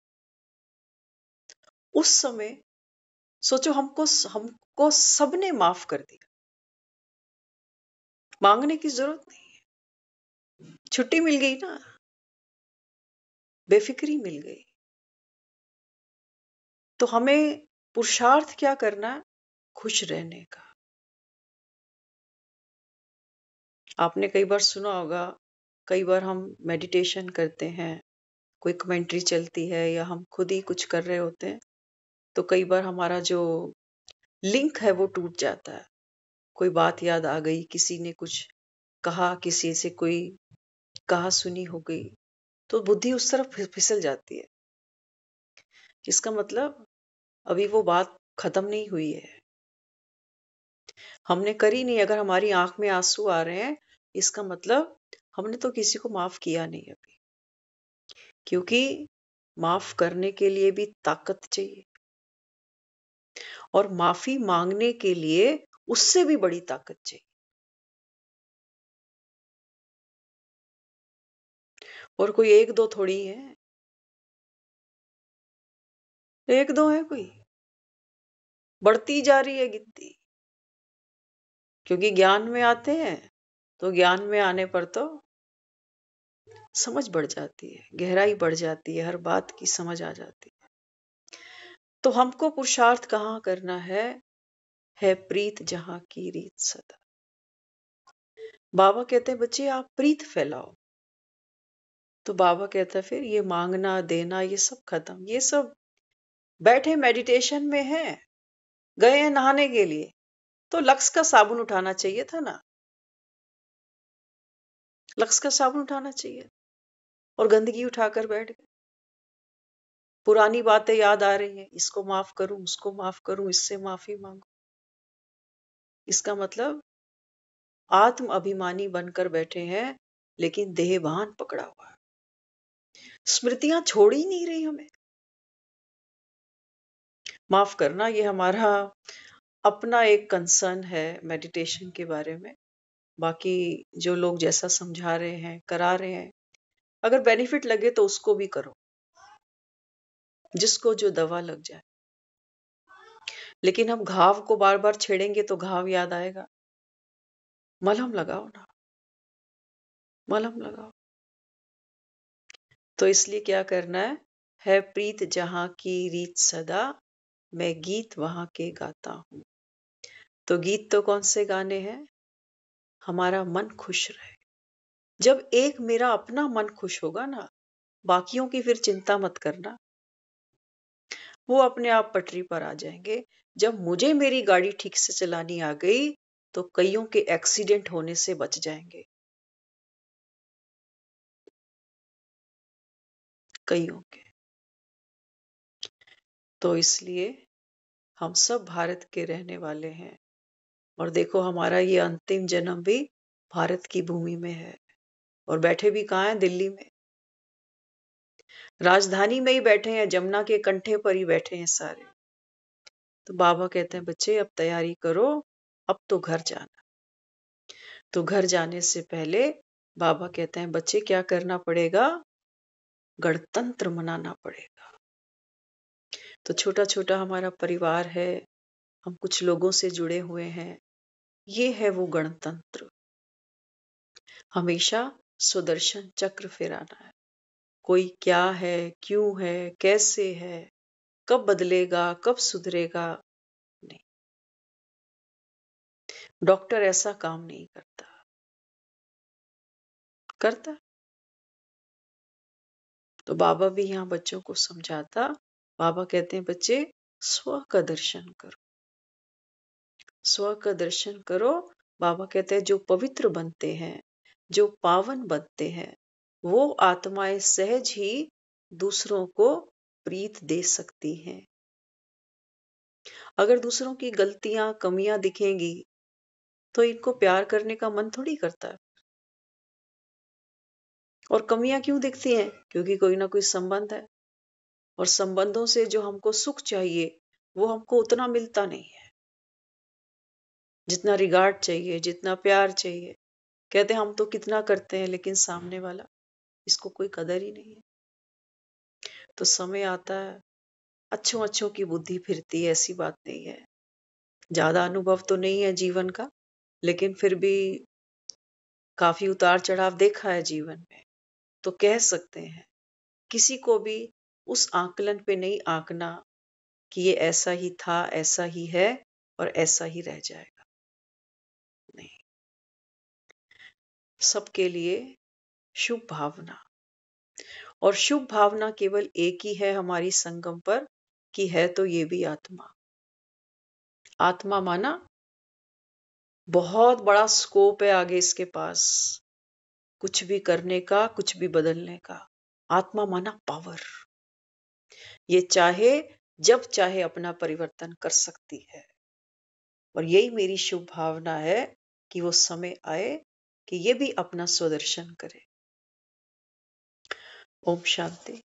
उस समय सोचो हमको सबने माफ कर दिया, मांगने की जरूरत नहीं, छुट्टी मिल गई ना, बेफिक्री मिल गई। तो हमें पुरुषार्थ क्या करना है? खुश रहने का। आपने कई बार सुना होगा, कई बार हम मेडिटेशन करते हैं, कोई कमेंट्री चलती है या हम खुद ही कुछ कर रहे होते हैं, तो कई बार हमारा जो लिंक है वो टूट जाता है। कोई बात याद आ गई, किसी ने कुछ कहा, किसी से कोई कहा सुनी हो गई, तो बुद्धि उस तरफ फिसल जाती है। इसका मतलब अभी वो बात खत्म नहीं हुई है, हमने करी नहीं। अगर हमारी आंख में आंसू आ रहे हैं, इसका मतलब हमने तो किसी को माफ किया नहीं अभी, क्योंकि माफ करने के लिए भी ताकत चाहिए, और माफी मांगने के लिए उससे भी बड़ी ताकत चाहिए। और कोई एक दो थोड़ी है, एक दो है कोई, बढ़ती जा रही है गिनती। क्योंकि ज्ञान में आते हैं, तो ज्ञान में आने पर तो समझ बढ़ जाती है, गहराई बढ़ जाती है, हर बात की समझ आ जाती है। तो हमको पुरुषार्थ कहाँ करना है प्रीत जहां की रीत सदा। बाबा कहते हैं बच्चे आप प्रीत फैलाओ। तो बाबा कहता है फिर ये मांगना देना ये सब खत्म, ये सब बैठे मेडिटेशन में है, गए हैं नहाने के लिए, तो लक्स का साबुन उठाना चाहिए था ना, लक्स का साबुन उठाना चाहिए। और गंदगी उठाकर बैठ गए। पुरानी बातें याद आ रही हैं, इसको माफ करूं, उसको माफ करूं, इससे माफी मांगू। इसका मतलब आत्म अभिमानी बनकर बैठे हैं, लेकिन देहभान पकड़ा हुआ है। स्मृतियां छोड़ ही नहीं रही हमें। माफ करना, ये हमारा अपना एक कंसर्न है मेडिटेशन के बारे में। बाकी जो लोग जैसा समझा रहे हैं, करा रहे हैं, अगर बेनिफिट लगे तो उसको भी करो, जिसको जो दवा लग जाए। लेकिन हम घाव को बार बार छेड़ेंगे तो घाव याद आएगा। मलहम लगाओ ना, मलहम लगाओ। तो इसलिए क्या करना है प्रीत जहां की रीत सदा, मैं गीत वहां के गाता हूं। तो गीत तो कौन से गाने हैं? हमारा मन खुश रहे। जब एक मेरा अपना मन खुश होगा ना, बाकियों की फिर चिंता मत करना, वो अपने आप पटरी पर आ जाएंगे। जब मुझे मेरी गाड़ी ठीक से चलानी आ गई तो कईयों के एक्सीडेंट होने से बच जाएंगे, कईयों के। तो इसलिए हम सब भारत के रहने वाले हैं, और देखो हमारा ये अंतिम जन्म भी भारत की भूमि में है। और बैठे भी कहाँ हैं? दिल्ली में, राजधानी में ही बैठे हैं, जमुना के कंठे पर ही बैठे हैं सारे। तो बाबा कहते हैं बच्चे अब तैयारी करो, अब तो घर जाना। तो घर जाने से पहले बाबा कहते हैं बच्चे क्या करना पड़ेगा? गणतंत्र मनाना पड़ेगा। तो छोटा छोटा हमारा परिवार है, हम कुछ लोगों से जुड़े हुए हैं, ये है वो गणतंत्र। हमेशा सुदर्शन चक्र फिराना है। कोई क्या है, क्यों है, कैसे है, कब बदलेगा, कब सुधरेगा, नहीं। डॉक्टर ऐसा काम नहीं करता, करता? तो बाबा भी यहाँ बच्चों को समझाता। बाबा कहते हैं बच्चे स्व का दर्शन करो, स्व का दर्शन करो। बाबा कहते हैं जो पवित्र बनते हैं, जो पावन बनते हैं, वो आत्माएं सहज ही दूसरों को प्रीत दे सकती हैं। अगर दूसरों की गलतियां, कमियां दिखेंगी तो इनको प्यार करने का मन थोड़ी करता है। और कमियां क्यों दिखती हैं? क्योंकि कोई ना कोई संबंध है, और संबंधों से जो हमको सुख चाहिए वो हमको उतना मिलता नहीं है, जितना रिगार्ड चाहिए, जितना प्यार चाहिए। कहते हैं हम तो कितना करते हैं, लेकिन सामने वाला, इसको कोई कदर ही नहीं है। तो समय आता है, अच्छों अच्छों की बुद्धि फिरती है, ऐसी बात नहीं है। ज्यादा अनुभव तो नहीं है जीवन का, लेकिन फिर भी काफी उतार चढ़ाव देखा है जीवन में। तो कह सकते हैं किसी को भी उस आकलन पे नहीं आंकना कि ये ऐसा ही था, ऐसा ही है और ऐसा ही रह जाएगा। नहीं, सबके लिए शुभ भावना, और शुभ भावना केवल एक ही है हमारी संगम पर, कि है तो ये भी आत्मा। आत्मा माना बहुत बड़ा स्कोप है आगे इसके पास, कुछ भी करने का, कुछ भी बदलने का। आत्मा माना पावर, ये चाहे जब चाहे अपना परिवर्तन कर सकती है। और यही मेरी शुभ भावना है कि वो समय आए कि ये भी अपना स्वदर्शन करे। ओम शांति।